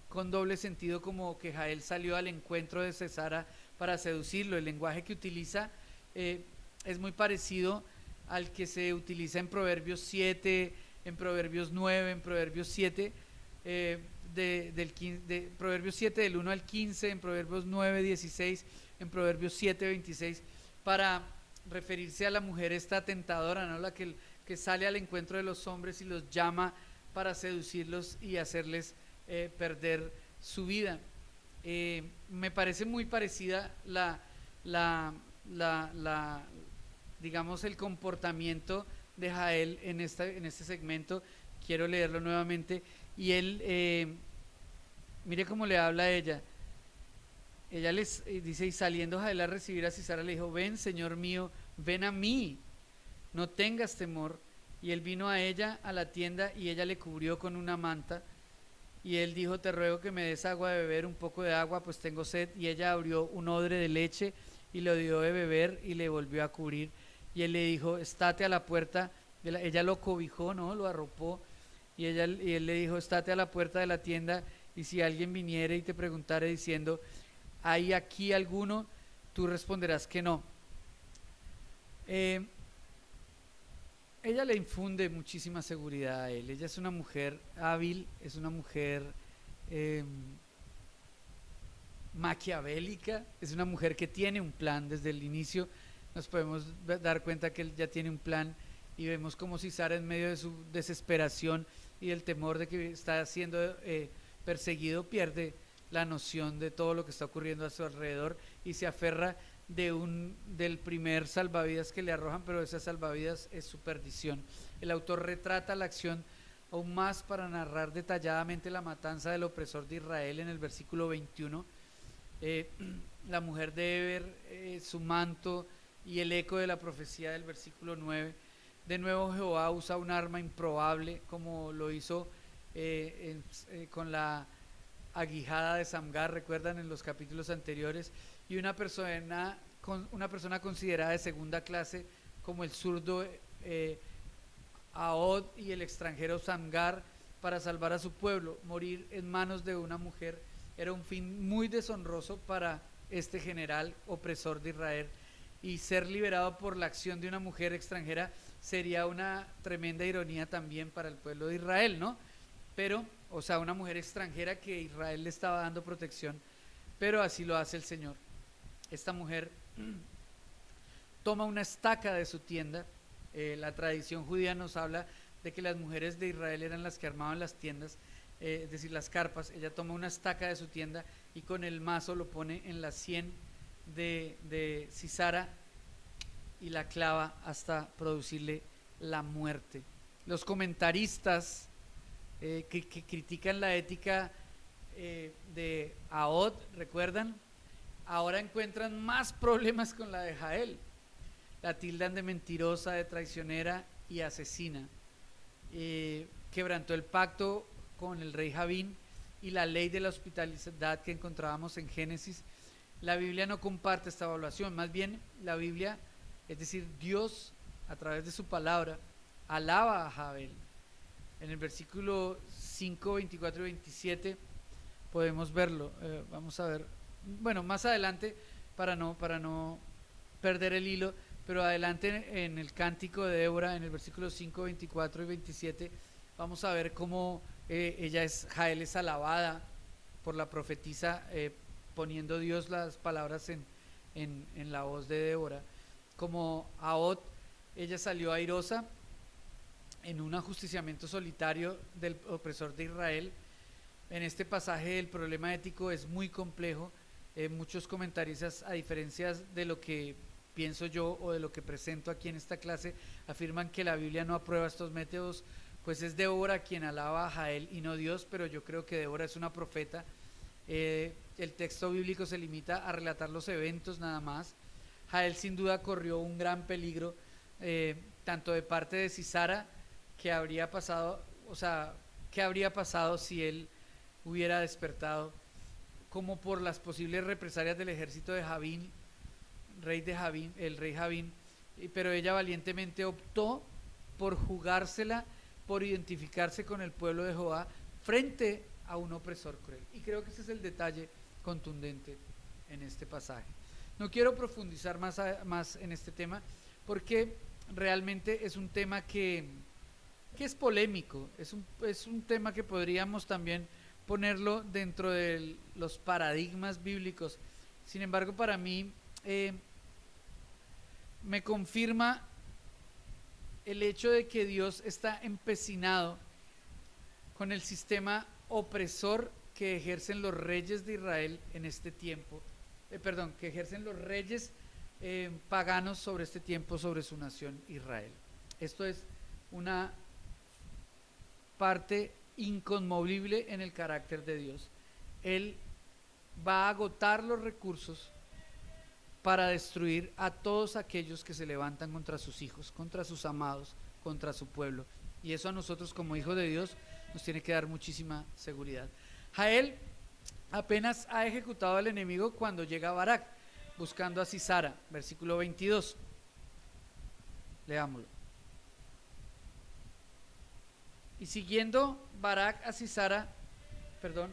con doble sentido como que Jael salió al encuentro de Sisara para seducirlo. El lenguaje que utiliza es muy parecido al que se utiliza en Proverbios 7, en Proverbios 9, en Proverbios 7, Proverbios 7 del 1 al 15, en Proverbios 9, 16, en Proverbios 7, 26, para referirse a la mujer esta tentadora, ¿no? La que sale al encuentro de los hombres y los llama para seducirlos y hacerles perder su vida. Me parece muy parecida digamos, el comportamiento de Jael en este segmento. Quiero leerlo nuevamente. Y él, mire cómo le habla a ella. Ella les dice, y saliendo Jael a recibir a Sisara le dijo, ven señor mío, ven a mí, no tengas temor. Y él vino a ella a la tienda y ella le cubrió con una manta. Y él dijo, te ruego que me des agua de beber, un poco de agua, pues tengo sed. Y ella abrió un odre de leche y lo dio de beber y le volvió a cubrir. Y él le dijo, estate a la puerta, ella lo cobijó, ¿no? Lo arropó. Y él le dijo, estate a la puerta de la tienda, y si alguien viniere y te preguntare diciendo, ¿hay aquí alguno? Tú responderás que no. Ella le infunde muchísima seguridad a él. Ella es una mujer hábil, es una mujer maquiavélica, es una mujer que tiene un plan. Desde el inicio nos podemos dar cuenta que él ya tiene un plan, y vemos como Sisara, en medio de su desesperación y del temor de que está siendo perseguido, pierde la noción de todo lo que está ocurriendo a su alrededor y se aferra del primer salvavidas que le arrojan, pero esa salvavidas es su perdición. El autor retrata la acción aún más para narrar detalladamente la matanza del opresor de Israel en el versículo 21. La mujer debe ver su manto y el eco de la profecía del versículo 9. De nuevo Jehová usa un arma improbable, como lo hizo con la aguijada de Samgar, recuerdan, en los capítulos anteriores, y una persona considerada de segunda clase como el zurdo Ahod y el extranjero Samgar, para salvar a su pueblo. Morir en manos de una mujer era un fin muy deshonroso para este general opresor de Israel, y ser liberado por la acción de una mujer extranjera sería una tremenda ironía también para el pueblo de Israel, ¿no? Pero, o sea, una mujer extranjera que Israel le estaba dando protección, pero así lo hace el Señor. Esta mujer toma una estaca de su tienda. La tradición judía nos habla de que las mujeres de Israel eran las que armaban las tiendas, es decir, las carpas. Ella toma una estaca de su tienda y con el mazo lo pone en la sien de Sisara y la clava hasta producirle la muerte. Los comentaristas que critican la ética de Ahod, ¿recuerdan? Ahora encuentran más problemas con la de Jael. la tildan de mentirosa, de traicionera y asesina. Quebrantó el pacto con el rey Javín y la ley de la hospitalidad que encontrábamos en Génesis. La Biblia no comparte esta evaluación, más bien la Biblia, es decir, Dios a través de su palabra, alaba a Jabel. En el versículo 5, 24 y 27 podemos verlo. Vamos a ver, bueno, más adelante para no perder el hilo, pero adelante en el cántico de Débora, en el versículo 5, 24 y 27, vamos a ver cómo Jael es alabada por la profetisa, poniendo Dios las palabras en la voz de Débora. Como Ahot, ella salió airosa en un ajusticiamiento solitario del opresor de Israel. En este pasaje el problema ético es muy complejo. Muchos comentaristas, a diferencia de lo que pienso yo o de lo que presento aquí en esta clase, afirman que la Biblia no aprueba estos métodos, pues es Débora quien alaba a Jael y no Dios, pero yo creo que Débora es una profeta. El texto bíblico se limita a relatar los eventos nada más. Jael sin duda corrió un gran peligro, tanto de parte de Sisara, que habría pasado, o sea, qué habría pasado si él hubiera despertado, como por las posibles represalias del ejército de Javín, el rey Javín, pero ella valientemente optó por jugársela, por identificarse con el pueblo de Jehová frente a un opresor cruel. Y creo que ese es el detalle contundente en este pasaje. No quiero profundizar más en este tema, porque realmente es un tema que es polémico, es un tema que podríamos también ponerlo dentro de los paradigmas bíblicos. Sin embargo, para mí me confirma el hecho de que Dios está empecinado con el sistema opresor que ejercen los reyes de Israel en este tiempo, que ejercen los reyes paganos sobre este tiempo, sobre su nación Israel. Esto es una parte inconmovible en el carácter de Dios. Él va a agotar los recursos para destruir a todos aquellos que se levantan contra sus hijos, contra sus amados, contra su pueblo. Y eso a nosotros como hijos de Dios nos tiene que dar muchísima seguridad. Jael apenas ha ejecutado al enemigo cuando llega Barak buscando a Sisara, versículo 22. Leámoslo. Y siguiendo Barak a Sisara, perdón,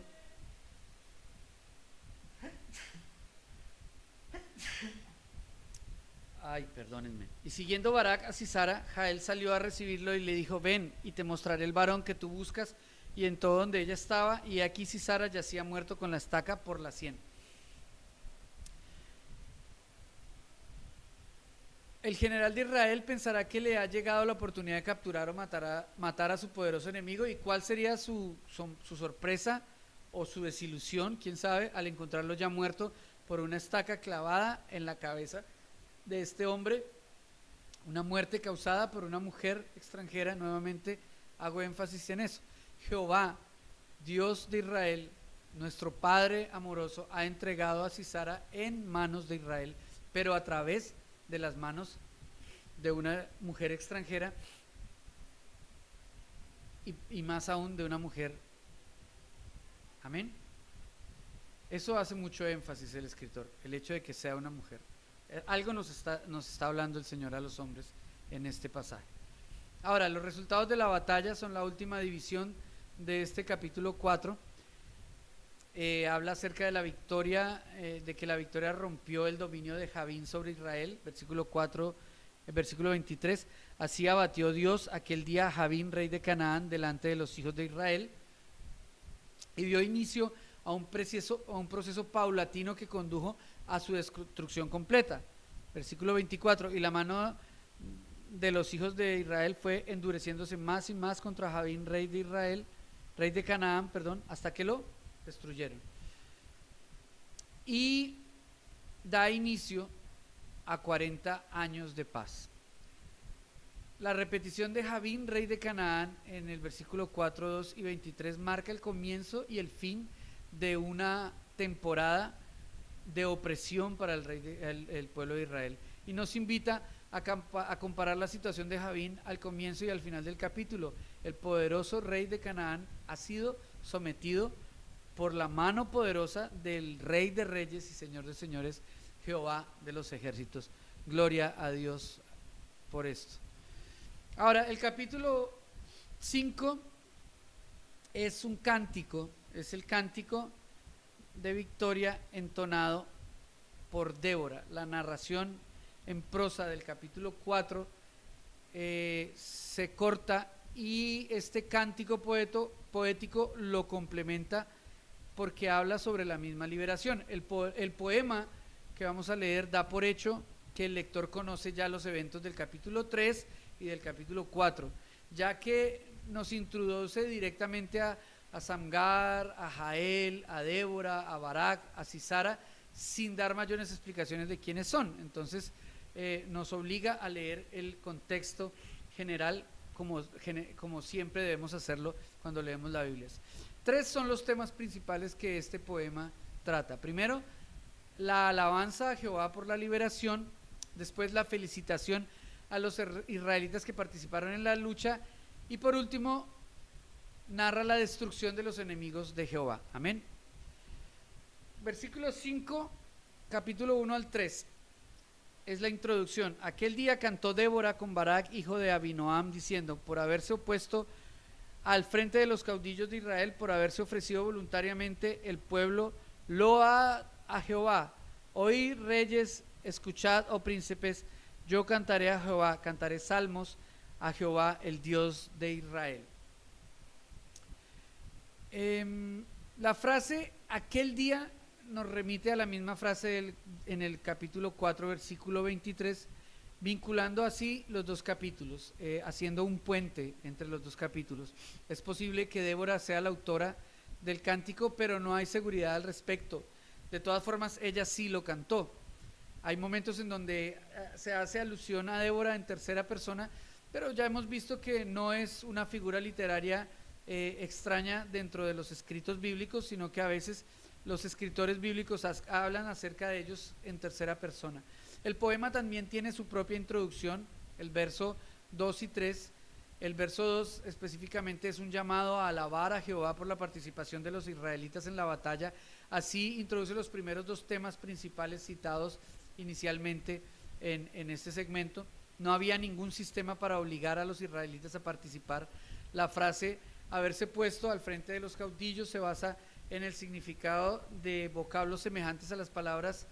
perdónenme. Y siguiendo Barak a Sisara, Jael salió a recibirlo y le dijo: ven y te mostraré el varón que tú buscas. Y entró donde ella estaba, y aquí Sisara yacía muerto con la estaca por la sien. El general de Israel pensará que le ha llegado la oportunidad de capturar o matar a su poderoso enemigo. ¿Y cuál sería su sorpresa o su desilusión, quién sabe, al encontrarlo ya muerto por una estaca clavada en la cabeza de este hombre? Una muerte causada por una mujer extranjera. Nuevamente hago énfasis en eso. Jehová, Dios de Israel, nuestro Padre amoroso, ha entregado a Sisara en manos de Israel, pero a través de las manos de una mujer extranjera, y más aún de una mujer. Amén. Eso hace mucho énfasis el escritor, el hecho de que sea una mujer. Algo nos está hablando el Señor a los hombres en este pasaje. Ahora, los resultados de la batalla son la última división de este capítulo 4. Habla acerca de la victoria, de que la victoria rompió el dominio de Javín sobre Israel, versículo 4, versículo 23. Así abatió Dios aquel día a Javín, rey de Canaán, delante de los hijos de Israel, y dio inicio a un proceso paulatino que condujo a su destrucción completa. Versículo 24, y la mano de los hijos de Israel fue endureciéndose más y más contra Javín, rey de Canaán, hasta que lo destruyeron. Y da inicio a 40 años de paz. La repetición de Javín, rey de Canaán, en el versículo 4, 2 y 23 marca el comienzo y el fin de una temporada de opresión para el pueblo de Israel, y nos invita a comparar la situación de Jabín al comienzo y al final del capítulo. El poderoso rey de Canaán ha sido sometido por la mano poderosa del Rey de Reyes y Señor de Señores, Jehová de los ejércitos. Gloria a Dios por esto. Ahora, el capítulo 5 es un cántico, es el cántico de victoria entonado por Débora. La narración en prosa del capítulo 4 se corta y este cántico poético lo complementa porque habla sobre la misma liberación. El poema que vamos a leer da por hecho que el lector conoce ya los eventos del capítulo 3 y del capítulo 4, ya que nos introduce directamente a Samgar, a Jael, a Débora, a Barak, a Sisara, sin dar mayores explicaciones de quiénes son. Entonces nos obliga a leer el contexto general como siempre debemos hacerlo cuando leemos la Biblia. 3 son los temas principales que este poema trata. Primero, la alabanza a Jehová por la liberación. Después, la felicitación a los israelitas que participaron en la lucha. Y por último, narra la destrucción de los enemigos de Jehová. Amén. Versículo 5, capítulo 1 al 3. Es la introducción. Aquel día cantó Débora con Barak, hijo de Abinoam, diciendo: por haberse opuesto al frente de los caudillos de Israel, por haberse ofrecido voluntariamente, el pueblo loa a Jehová. Oíd, reyes, escuchad, oh príncipes, yo cantaré a Jehová, cantaré salmos a Jehová, el Dios de Israel. La frase aquel día nos remite a la misma frase en el capítulo 4, versículo 23, vinculando así los dos capítulos, haciendo un puente entre los dos capítulos. Es posible que Débora sea la autora del cántico, pero no hay seguridad al respecto. De todas formas, ella sí lo cantó. Hay momentos en donde se hace alusión a Débora en tercera persona, pero ya hemos visto que no es una figura literaria extraña dentro de los escritos bíblicos, sino que a veces los escritores bíblicos hablan acerca de ellos en tercera persona. El poema también tiene su propia introducción, el verso 2 y 3. El verso 2 específicamente es un llamado a alabar a Jehová por la participación de los israelitas en la batalla. Así introduce los primeros 2 temas principales citados inicialmente en este segmento. No había ningún sistema para obligar a los israelitas a participar. La frase haberse puesto al frente de los caudillos se basa en el significado de vocablos semejantes a las palabras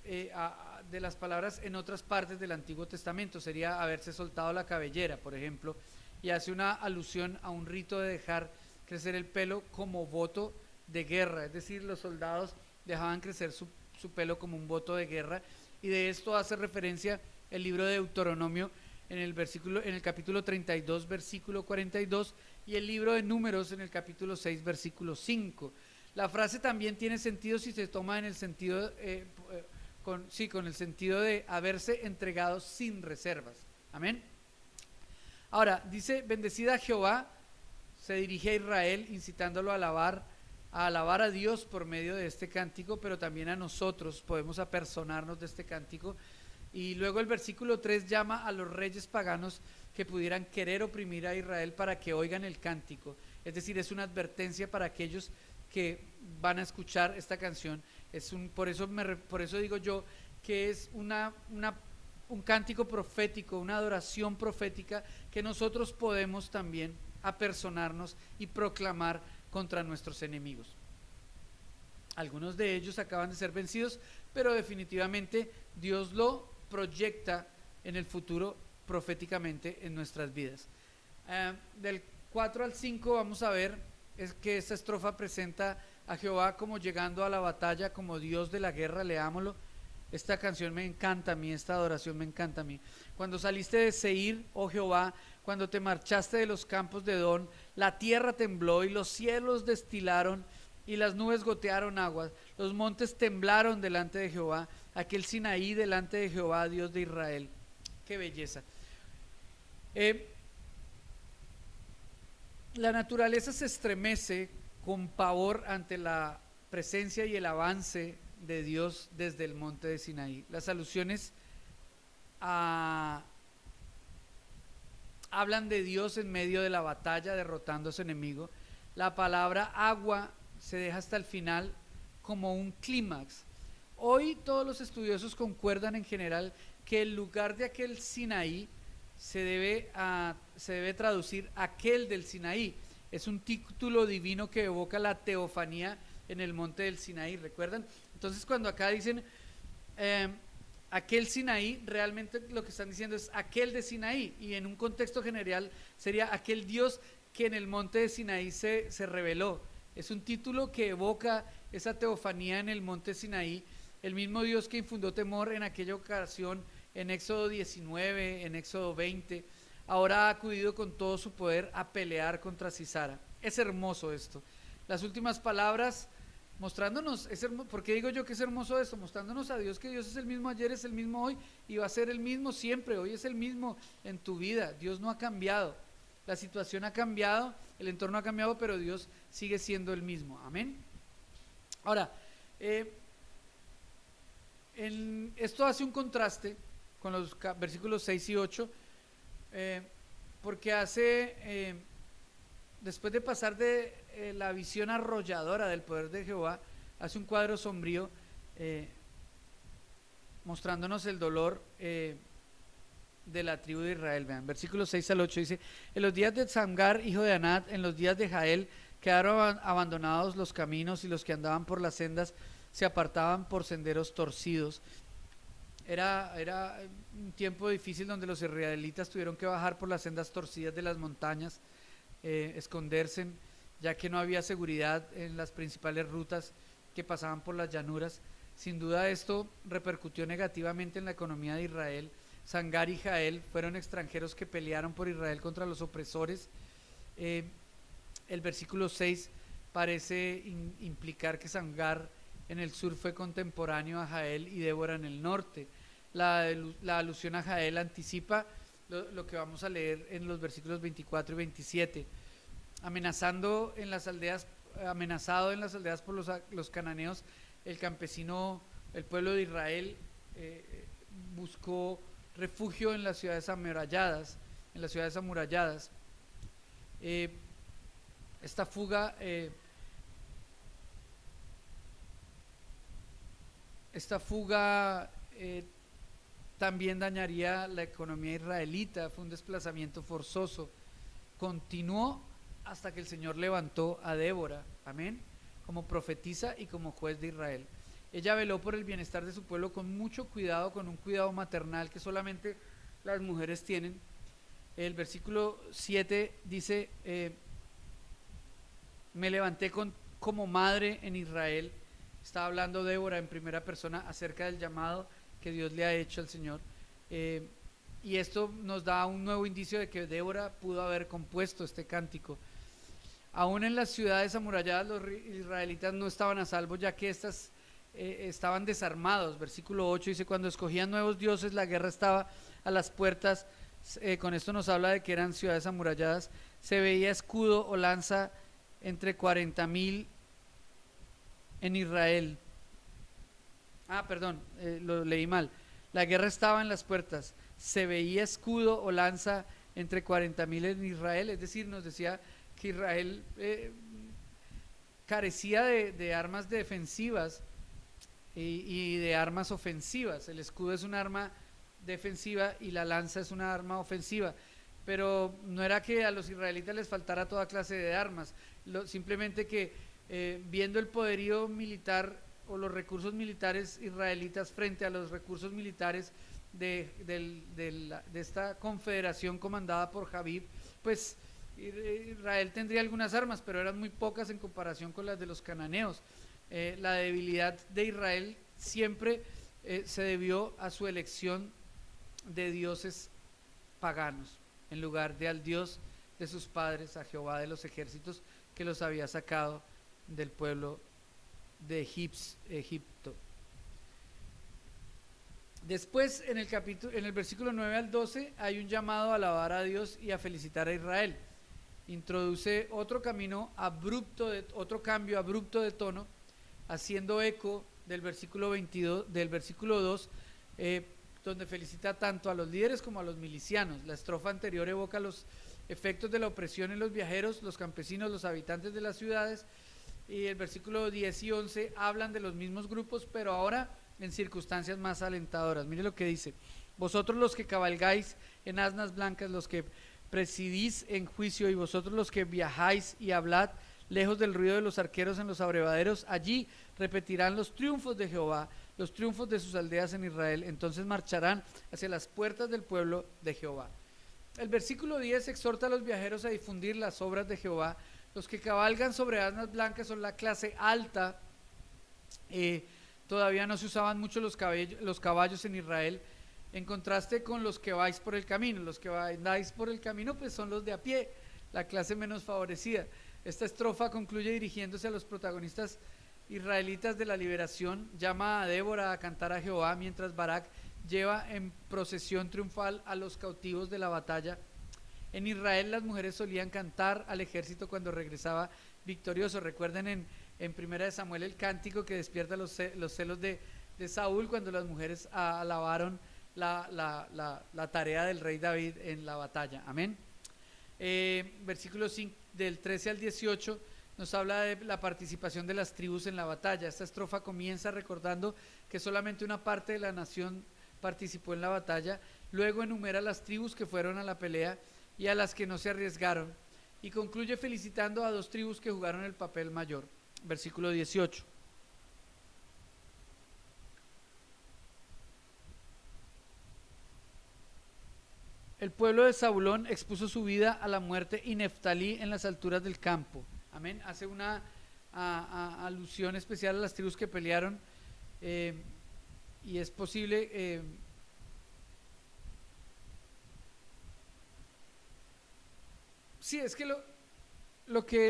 de las palabras en otras partes del Antiguo Testamento. Sería haberse soltado la cabellera, por ejemplo, y hace una alusión a un rito de dejar crecer el pelo como voto de guerra, es decir, los soldados dejaban crecer su pelo como un voto de guerra, y de esto hace referencia el libro de Deuteronomio en el capítulo 32, versículo 42, y el libro de Números en el capítulo 6, versículo 5. La frase también tiene sentido si se toma en el sentido con el sentido de haberse entregado sin reservas. Amén. Ahora, dice: bendecida a Jehová, se dirige a Israel, incitándolo a alabar a Dios por medio de este cántico, pero también a nosotros podemos apersonarnos de este cántico. Y luego el versículo 3 llama a los reyes paganos que pudieran querer oprimir a Israel para que oigan el cántico. Es decir, es una advertencia para aquellos que van a escuchar esta canción. Por eso digo yo que es un cántico profético, una adoración profética que nosotros podemos también apersonarnos y proclamar contra nuestros enemigos. Algunos de ellos acaban de ser vencidos, pero definitivamente Dios lo proyecta en el futuro proféticamente en nuestras vidas. Del 4 al 5 vamos a ver que esta estrofa presenta a Jehová como llegando a la batalla, como Dios de la guerra. Leámoslo. Esta canción me encanta a mí, esta adoración me encanta a mí. Cuando saliste de Seir, oh Jehová, cuando te marchaste de los campos de Edom, la tierra tembló y los cielos destilaron y las nubes gotearon aguas, los montes temblaron delante de Jehová, aquel Sinaí delante de Jehová, Dios de Israel. ¡Qué belleza! La naturaleza se estremece con pavor ante la presencia y el avance de Dios desde el monte de Sinaí. Las alusiones ah, hablan de Dios en medio de la batalla, derrotando a su enemigo. La palabra agua se deja hasta el final como un clímax. Hoy todos los estudiosos concuerdan en general que el lugar de aquel Sinaí se debe traducir aquel del Sinaí. Es un título divino que evoca la teofanía en el monte del Sinaí, ¿recuerdan? Entonces cuando acá dicen aquel Sinaí, realmente lo que están diciendo es aquel de Sinaí, y en un contexto general sería aquel Dios que en el monte de Sinaí se reveló. Es un título que evoca esa teofanía en el monte Sinaí, el mismo Dios que infundó temor en aquella ocasión en Éxodo 19, en Éxodo 20, ahora ha acudido con todo su poder a pelear contra Sisara. Es hermoso esto. Las últimas palabras mostrándonos, ¿por qué digo yo que es hermoso esto? Mostrándonos a Dios, que Dios es el mismo ayer, es el mismo hoy y va a ser el mismo siempre. Hoy es el mismo en tu vida. Dios no ha cambiado, la situación ha cambiado, el entorno ha cambiado, pero Dios sigue siendo el mismo. Amén. Ahora, esto hace un contraste con los versículos 6 y 8, porque después de pasar de la visión arrolladora del poder de Jehová, hace un cuadro sombrío, mostrándonos el dolor de la tribu de Israel. Vean, versículos 6 al 8 dice: en los días de Samgar, hijo de Anat, en los días de Jael, quedaron abandonados los caminos, y los que andaban por las sendas se apartaban por senderos torcidos. Era un tiempo difícil donde los israelitas tuvieron que bajar por las sendas torcidas de las montañas, esconderse, ya que no había seguridad en las principales rutas que pasaban por las llanuras. Sin duda esto repercutió negativamente en la economía de Israel. Samgar y Jael fueron extranjeros que pelearon por Israel contra los opresores. El versículo 6 parece implicar que Samgar en el sur fue contemporáneo a Jael y Débora en el norte. La alusión a Jael anticipa lo que vamos a leer en los versículos 24 y 27. Amenazado en las aldeas por los cananeos, el pueblo de Israel buscó refugio en las ciudades amuralladas. Esta fuga también dañaría la economía israelita. Fue un desplazamiento forzoso. Continuó hasta que el Señor levantó a Débora, amén, como profetisa y como juez de Israel. Ella veló por el bienestar de su pueblo con mucho cuidado, con un cuidado maternal que solamente las mujeres tienen. El versículo 7 dice: me levanté como madre en Israel. Está hablando Débora en primera persona acerca del llamado que Dios le ha hecho al Señor. Y esto nos da un nuevo indicio de que Débora pudo haber compuesto este cántico. Aún en las ciudades amuralladas los israelitas no estaban a salvo, ya que estas estaban desarmados. Versículo 8 dice: cuando escogían nuevos dioses, la guerra estaba a las puertas. Con esto nos habla de que eran ciudades amuralladas. Se veía escudo o lanza entre 40,000 en Israel. Lo leí mal. La guerra estaba en las puertas. Se veía escudo o lanza entre 40,000 en Israel. Es decir, nos decía que Israel carecía de armas defensivas y de armas ofensivas. El escudo es un arma defensiva y la lanza es una arma ofensiva. Pero no era que a los israelitas les faltara toda clase de armas, simplemente que viendo el poderío militar o los recursos militares israelitas frente a los recursos militares de esta confederación comandada por Jabib, pues Israel tendría algunas armas, pero eran muy pocas en comparación con las de los cananeos. La debilidad de Israel siempre se debió a su elección de dioses paganos, en lugar de al Dios de sus padres, a Jehová de los ejércitos, que los había sacado del pueblo de Egipto. Después, en el versículo 9 al 12, hay un llamado a alabar a Dios y a felicitar a Israel. Introduce otro cambio abrupto de tono, haciendo eco del versículo 2, donde felicita tanto a los líderes como a los milicianos. La estrofa anterior evoca los efectos de la opresión en los viajeros, los campesinos, los habitantes de las ciudades, y el versículo 10 y 11 hablan de los mismos grupos, pero ahora en circunstancias más alentadoras. Mire lo que dice: vosotros los que cabalgáis en asnas blancas, los que presidís en juicio, y vosotros los que viajáis y hablad lejos del ruido de los arqueros en los abrevaderos, allí repetirán los triunfos de Jehová, los triunfos de sus aldeas en Israel. Entonces marcharán hacia las puertas del pueblo de Jehová. El versículo 10 exhorta a los viajeros a difundir las obras de Jehová. Los que cabalgan sobre asnas blancas son la clase alta. Todavía no se usaban mucho los caballos en Israel, en contraste con los que vais por el camino. Los que vais por el camino pues son los de a pie, la clase menos favorecida. Esta estrofa concluye dirigiéndose a los protagonistas israelitas de la liberación. Llama a Débora a cantar a Jehová, mientras Barak lleva en procesión triunfal a los cautivos de la batalla. En Israel las mujeres solían cantar al ejército cuando regresaba victorioso. Recuerden en 1 Samuel el cántico que despierta los celos de Saúl, cuando las mujeres alabaron la tarea del rey David en la batalla. Amén. Versículos del 13 al 18 nos habla de la participación de las tribus en la batalla. Esta estrofa comienza recordando que solamente una parte de la nación participó en la batalla. Luego enumera las tribus que fueron a la pelea y a las que no se arriesgaron, y concluye felicitando a 2 tribus que jugaron el papel mayor. Versículo 18. El pueblo de Zabulón expuso su vida a la muerte, y Neftalí en las alturas del campo. Amén. Hace una alusión especial a las tribus que pelearon, y es posible sí, es que lo que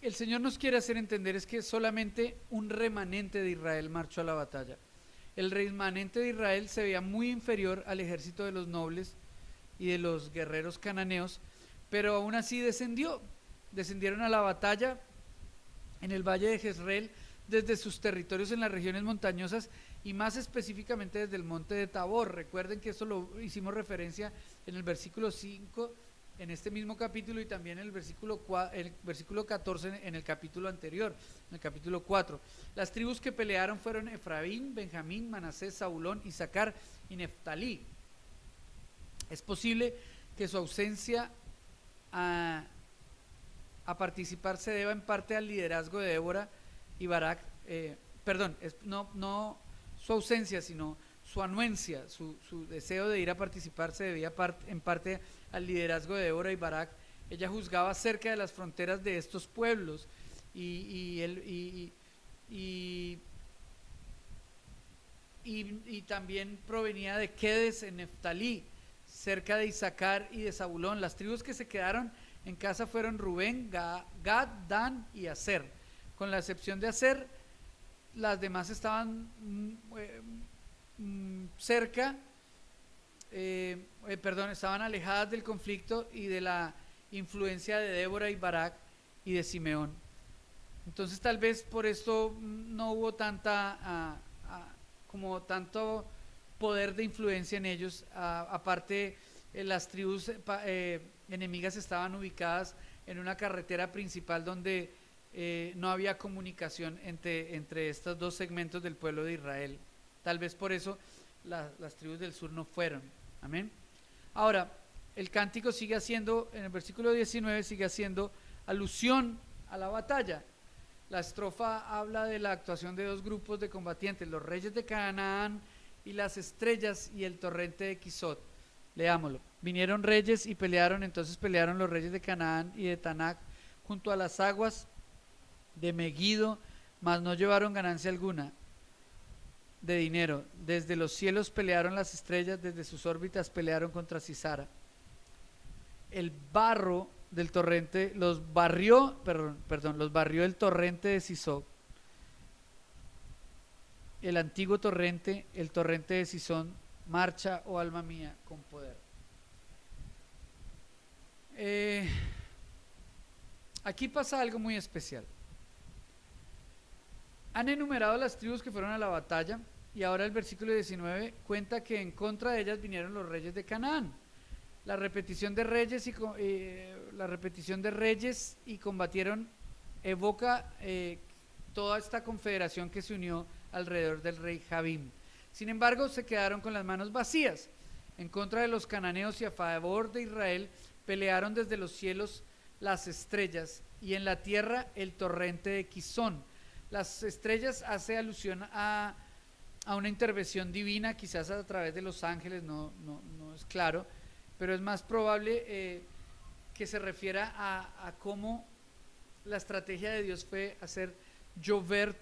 el Señor nos quiere hacer entender es que solamente un remanente de Israel marchó a la batalla. El remanente de Israel se veía muy inferior al ejército de los nobles y de los guerreros cananeos, pero aún así descendieron a la batalla en el valle de Jezreel, desde sus territorios en las regiones montañosas, y más específicamente desde el monte de Tabor. Recuerden que eso lo hicimos referencia en el versículo 5 en este mismo capítulo, y también en el versículo 14 en el capítulo anterior, en el capítulo 4. Las tribus que pelearon fueron Efraín, Benjamín, Manasés, Zabulón, Isaacar y Neftalí. Es posible que su ausencia a participar se deba en parte al liderazgo de Débora y Barak, no su ausencia, sino su anuencia, su deseo de ir a participar se debía en parte al liderazgo de Débora y Barak. Ella juzgaba cerca de las fronteras de estos pueblos, y también provenía de Quedes en Neftalí, cerca de Isaacar y de Zabulón. Las tribus que se quedaron en casa fueron Rubén, Gad, Dan y Aser. Con la excepción de Aser, las demás estaban estaban alejadas del conflicto y de la influencia de Débora y Barak y de Simeón. Entonces tal vez por esto no hubo como tanto poder de influencia en ellos. Aparte, las tribus enemigas estaban ubicadas en una carretera principal donde no había comunicación entre estos dos segmentos del pueblo de Israel. Tal vez por eso las tribus del sur no fueron. Amén. Ahora, el cántico sigue haciendo, en el versículo 19, sigue haciendo alusión a la batalla. La estrofa habla de la actuación de 2 grupos de combatientes: los reyes de Canaán y las estrellas y el torrente de Quisot. Leámoslo. Vinieron reyes y pelearon, entonces pelearon los reyes de Canaán y de Tanac junto a las aguas de Meguido, mas no llevaron ganancia alguna de dinero. Desde los cielos pelearon las estrellas, desde sus órbitas pelearon contra Sisara. El barro del torrente los barrió el torrente de Sisó, el antiguo torrente, el torrente de Sisón. Marcha, oh alma mía, con poder. Aquí pasa algo muy especial. Han enumerado las tribus que fueron a la batalla, Y ahora el versículo 19 cuenta que en contra de ellas vinieron los reyes de Canaán. La repetición de reyes y combatieron evoca toda esta confederación que se unió alrededor del rey Jabín. Sin embargo, se quedaron con las manos vacías. En contra de los cananeos y a favor de Israel pelearon desde los cielos las estrellas y en la tierra el torrente de Quizón. Las estrellas hace alusión a una intervención divina, quizás a través de los ángeles, no es claro, pero es más probable que se refiera a cómo la estrategia de Dios fue hacer llover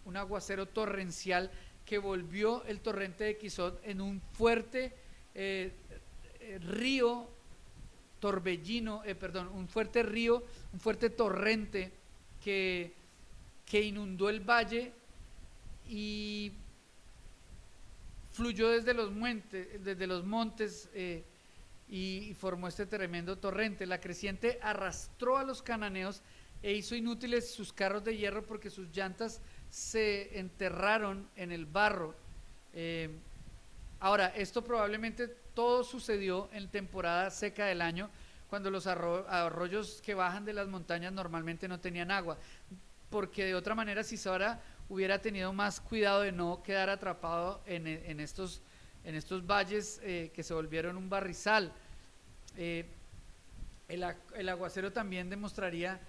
un aguacero torrencial que volvió el torrente de Quizón en un fuerte río torbellino, un fuerte río, un fuerte torrente que inundó el valle y fluyó desde los montes y formó este tremendo torrente. La creciente arrastró a los cananeos e hizo inútiles sus carros de hierro porque sus llantas se enterraron en el barro. Ahora, esto probablemente todo sucedió en temporada seca del año, cuando los arroyos que bajan de las montañas normalmente no tenían agua, porque de otra manera Sisara hubiera tenido más cuidado de no quedar atrapado en estos valles que se volvieron un barrizal. El aguacero también demostraría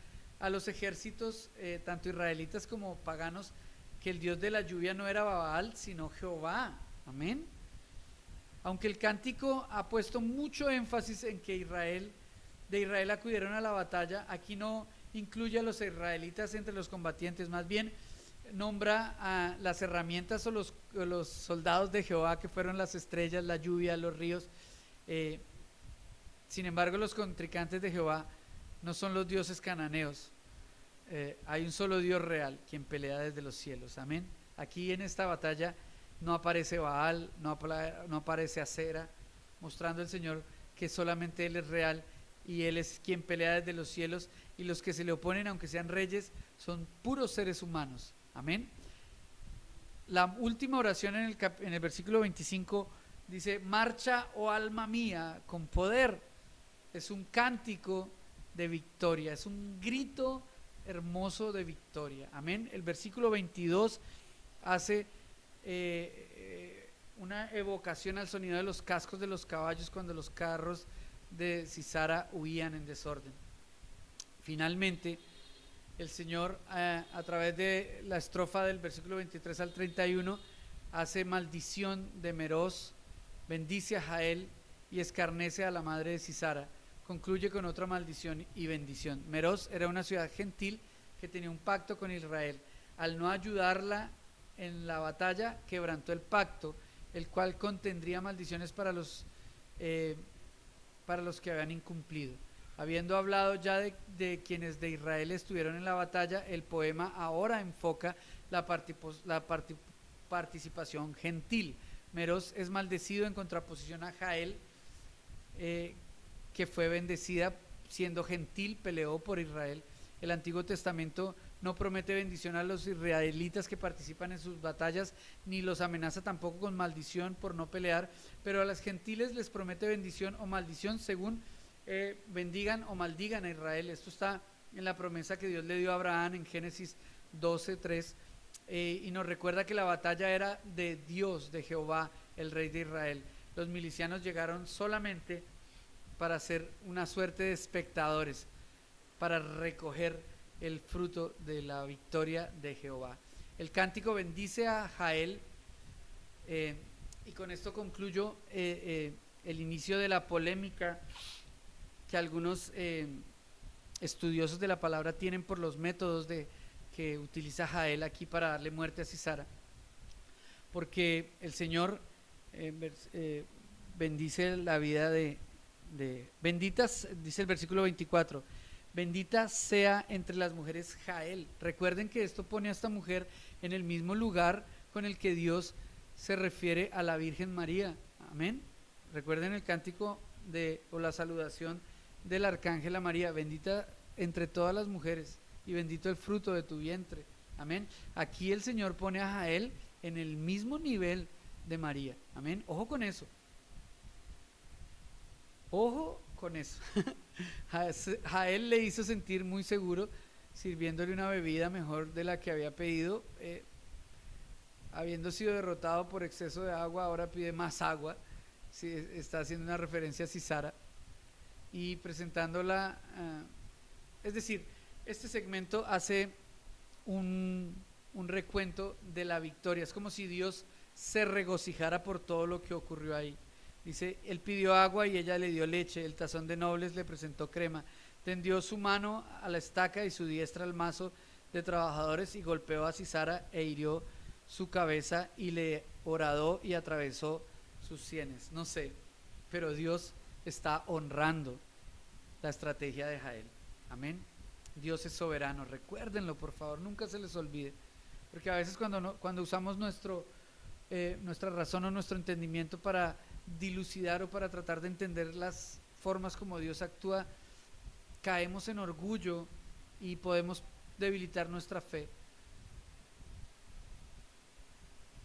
a los ejércitos, tanto israelitas como paganos, que el Dios de la lluvia no era Baal, sino Jehová. Amén. Aunque el cántico ha puesto mucho énfasis en que de Israel acudieron a la batalla, aquí no incluye a los israelitas entre los combatientes, más bien nombra a las herramientas o los soldados de Jehová, que fueron las estrellas, la lluvia, los ríos. Sin embargo, los contrincantes de Jehová no son los dioses cananeos. Hay un solo Dios real, quien pelea desde los cielos. Amén. Aquí en esta batalla no aparece Baal, no aparece Acera, mostrando el Señor que solamente Él es real y Él es quien pelea desde los cielos, y los que se le oponen, aunque sean reyes, son puros seres humanos. Amén. La última oración en el versículo 25 dice: marcha, oh alma mía, con poder. Es un cántico de victoria, es un grito hermoso de victoria. Amén. El versículo 22 hace una evocación al sonido de los cascos de los caballos cuando los carros de Sisara huían en desorden. Finalmente, el Señor, a través de la estrofa del versículo 23 al 31, hace maldición de Meroz, bendice a Jael y escarnece a la madre de Sisara. Concluye con otra maldición y bendición. Meroz era una ciudad gentil que tenía un pacto con Israel. Al no ayudarla en la batalla, quebrantó el pacto, el cual contendría maldiciones para los que habían incumplido. Habiendo hablado ya de quienes de Israel estuvieron en la batalla, el poema ahora enfoca la participación gentil. Meroz es maldecido en contraposición a Jael, que fue bendecida siendo gentil, peleó por Israel. El Antiguo Testamento no promete bendición a los israelitas que participan en sus batallas, ni los amenaza tampoco con maldición por no pelear, pero a las gentiles les promete bendición o maldición según bendigan o maldigan a Israel. Esto está en la promesa que Dios le dio a Abraham en Génesis 12:3, y nos recuerda que la batalla era de Dios, de Jehová, el Rey de Israel. Los milicianos llegaron solamente para ser una suerte de espectadores, para recoger el fruto de la victoria de Jehová. El cántico bendice a Jael, y con esto concluyo el inicio de la polémica que algunos estudiosos de la palabra tienen por los métodos que utiliza Jael aquí para darle muerte a Sisara, porque el Señor bendice la vida de benditas, dice el versículo 24, bendita sea entre las mujeres Jael. Recuerden que esto pone a esta mujer en el mismo lugar con el que Dios se refiere a la Virgen María. Amén. Recuerden el cántico o la saludación del arcángel a María: bendita entre todas las mujeres y bendito el fruto de tu vientre. Amén. Aquí el Señor pone a Jael en el mismo nivel de María. Amén. Ojo con eso. Ojo con eso. Jael le hizo sentir muy seguro sirviéndole una bebida mejor de la que había pedido. Habiendo sido derrotado por exceso de agua, ahora pide más agua. Sí, está haciendo una referencia a Sisara y presentándola. Es decir, este segmento hace un recuento de la victoria. Es como si Dios se regocijara por todo lo que ocurrió ahí. Dice, él pidió agua y ella le dio leche, el tazón de nobles le presentó crema, tendió su mano a la estaca y su diestra al mazo de trabajadores y golpeó a Sisara e hirió su cabeza y le horadó y atravesó sus sienes. No sé, pero Dios está honrando la estrategia de Jael. Amén. Dios es soberano, recuérdenlo por favor, nunca se les olvide, porque a veces cuando usamos nuestra razón o nuestro entendimiento para dilucidar o para tratar de entender las formas como Dios actúa, caemos en orgullo y podemos debilitar nuestra fe.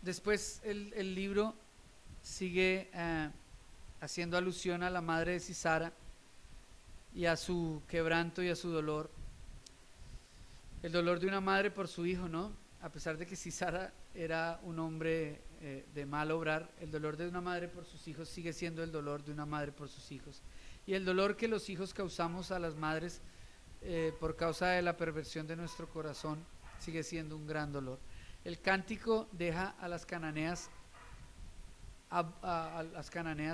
Después el libro sigue haciendo alusión a la madre de Sisara y a su quebranto y a su dolor. El dolor de una madre por su hijo, ¿no? A pesar de que Sisara era un hombre de mal obrar, el dolor de una madre por sus hijos sigue siendo el dolor de una madre por sus hijos. Y el dolor que los hijos causamos a las madres por causa de la perversión de nuestro corazón sigue siendo un gran dolor. El cántico deja a las cananeas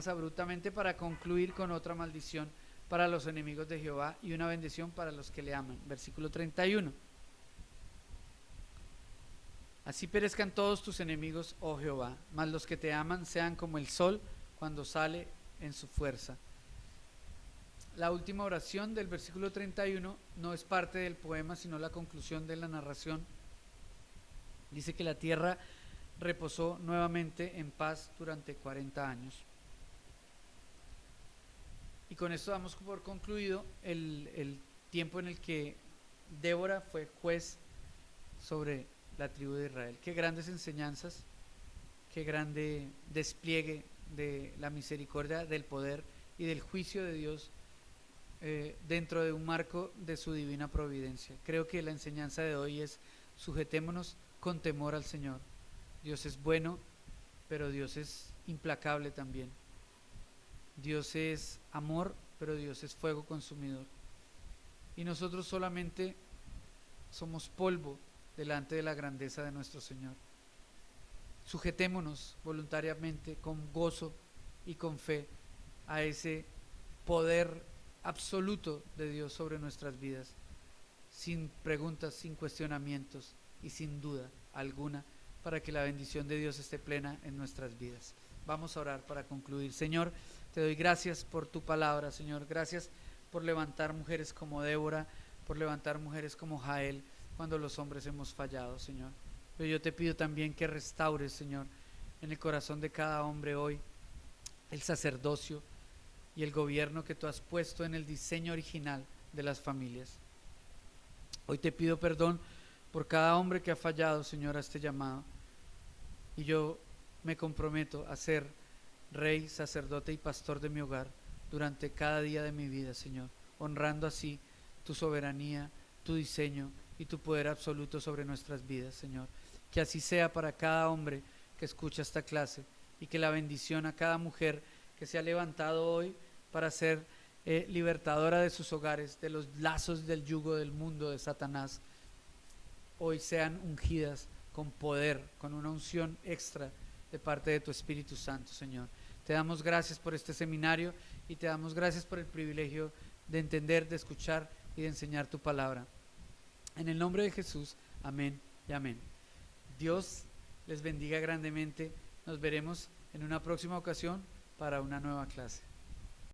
abruptamente para concluir con otra maldición para los enemigos de Jehová y una bendición para los que le aman. Versículo 31. Así perezcan todos tus enemigos, oh Jehová, mas los que te aman sean como el sol cuando sale en su fuerza. La última oración del versículo 31 no es parte del poema, sino la conclusión de la narración. Dice que la tierra reposó nuevamente en paz durante 40 años. Y con esto damos por concluido el tiempo en el que Débora fue juez sobre la tribu de Israel. Qué grandes enseñanzas, qué grande despliegue de la misericordia, del poder y del juicio de Dios dentro de un marco de su divina providencia. Creo que la enseñanza de hoy es: sujetémonos con temor al Señor. Dios es bueno, pero Dios es implacable también. Dios es amor, pero Dios es fuego consumidor. Y nosotros solamente somos polvo delante de la grandeza de nuestro Señor. Sujetémonos voluntariamente, con gozo y con fe, a ese poder absoluto de Dios sobre nuestras vidas, sin preguntas, sin cuestionamientos y sin duda alguna, para que la bendición de Dios esté plena en nuestras vidas. Vamos a orar para concluir. Señor, te doy gracias por tu palabra, Señor. Gracias por levantar mujeres como Débora, por levantar mujeres como Jael, cuando los hombres hemos fallado, Señor. Pero yo te pido también que restaures, Señor, en el corazón de cada hombre hoy el sacerdocio y el gobierno que tú has puesto en el diseño original de las familias. Hoy te pido perdón por cada hombre que ha fallado, Señor, a este llamado. Y yo me comprometo a ser rey, sacerdote y pastor de mi hogar durante cada día de mi vida, Señor, honrando así tu soberanía, tu diseño y tu poder absoluto sobre nuestras vidas, Señor. Que así sea para cada hombre que escucha esta clase, y que la bendición a cada mujer que se ha levantado hoy para ser libertadora de sus hogares, de los lazos del yugo del mundo de Satanás, hoy sean ungidas con poder, con una unción extra de parte de tu Espíritu Santo, Señor. Te damos gracias por este seminario y te damos gracias por el privilegio de entender, de escuchar y de enseñar tu palabra. En el nombre de Jesús, amén y amén. Dios les bendiga grandemente. Nos veremos en una próxima ocasión para una nueva clase.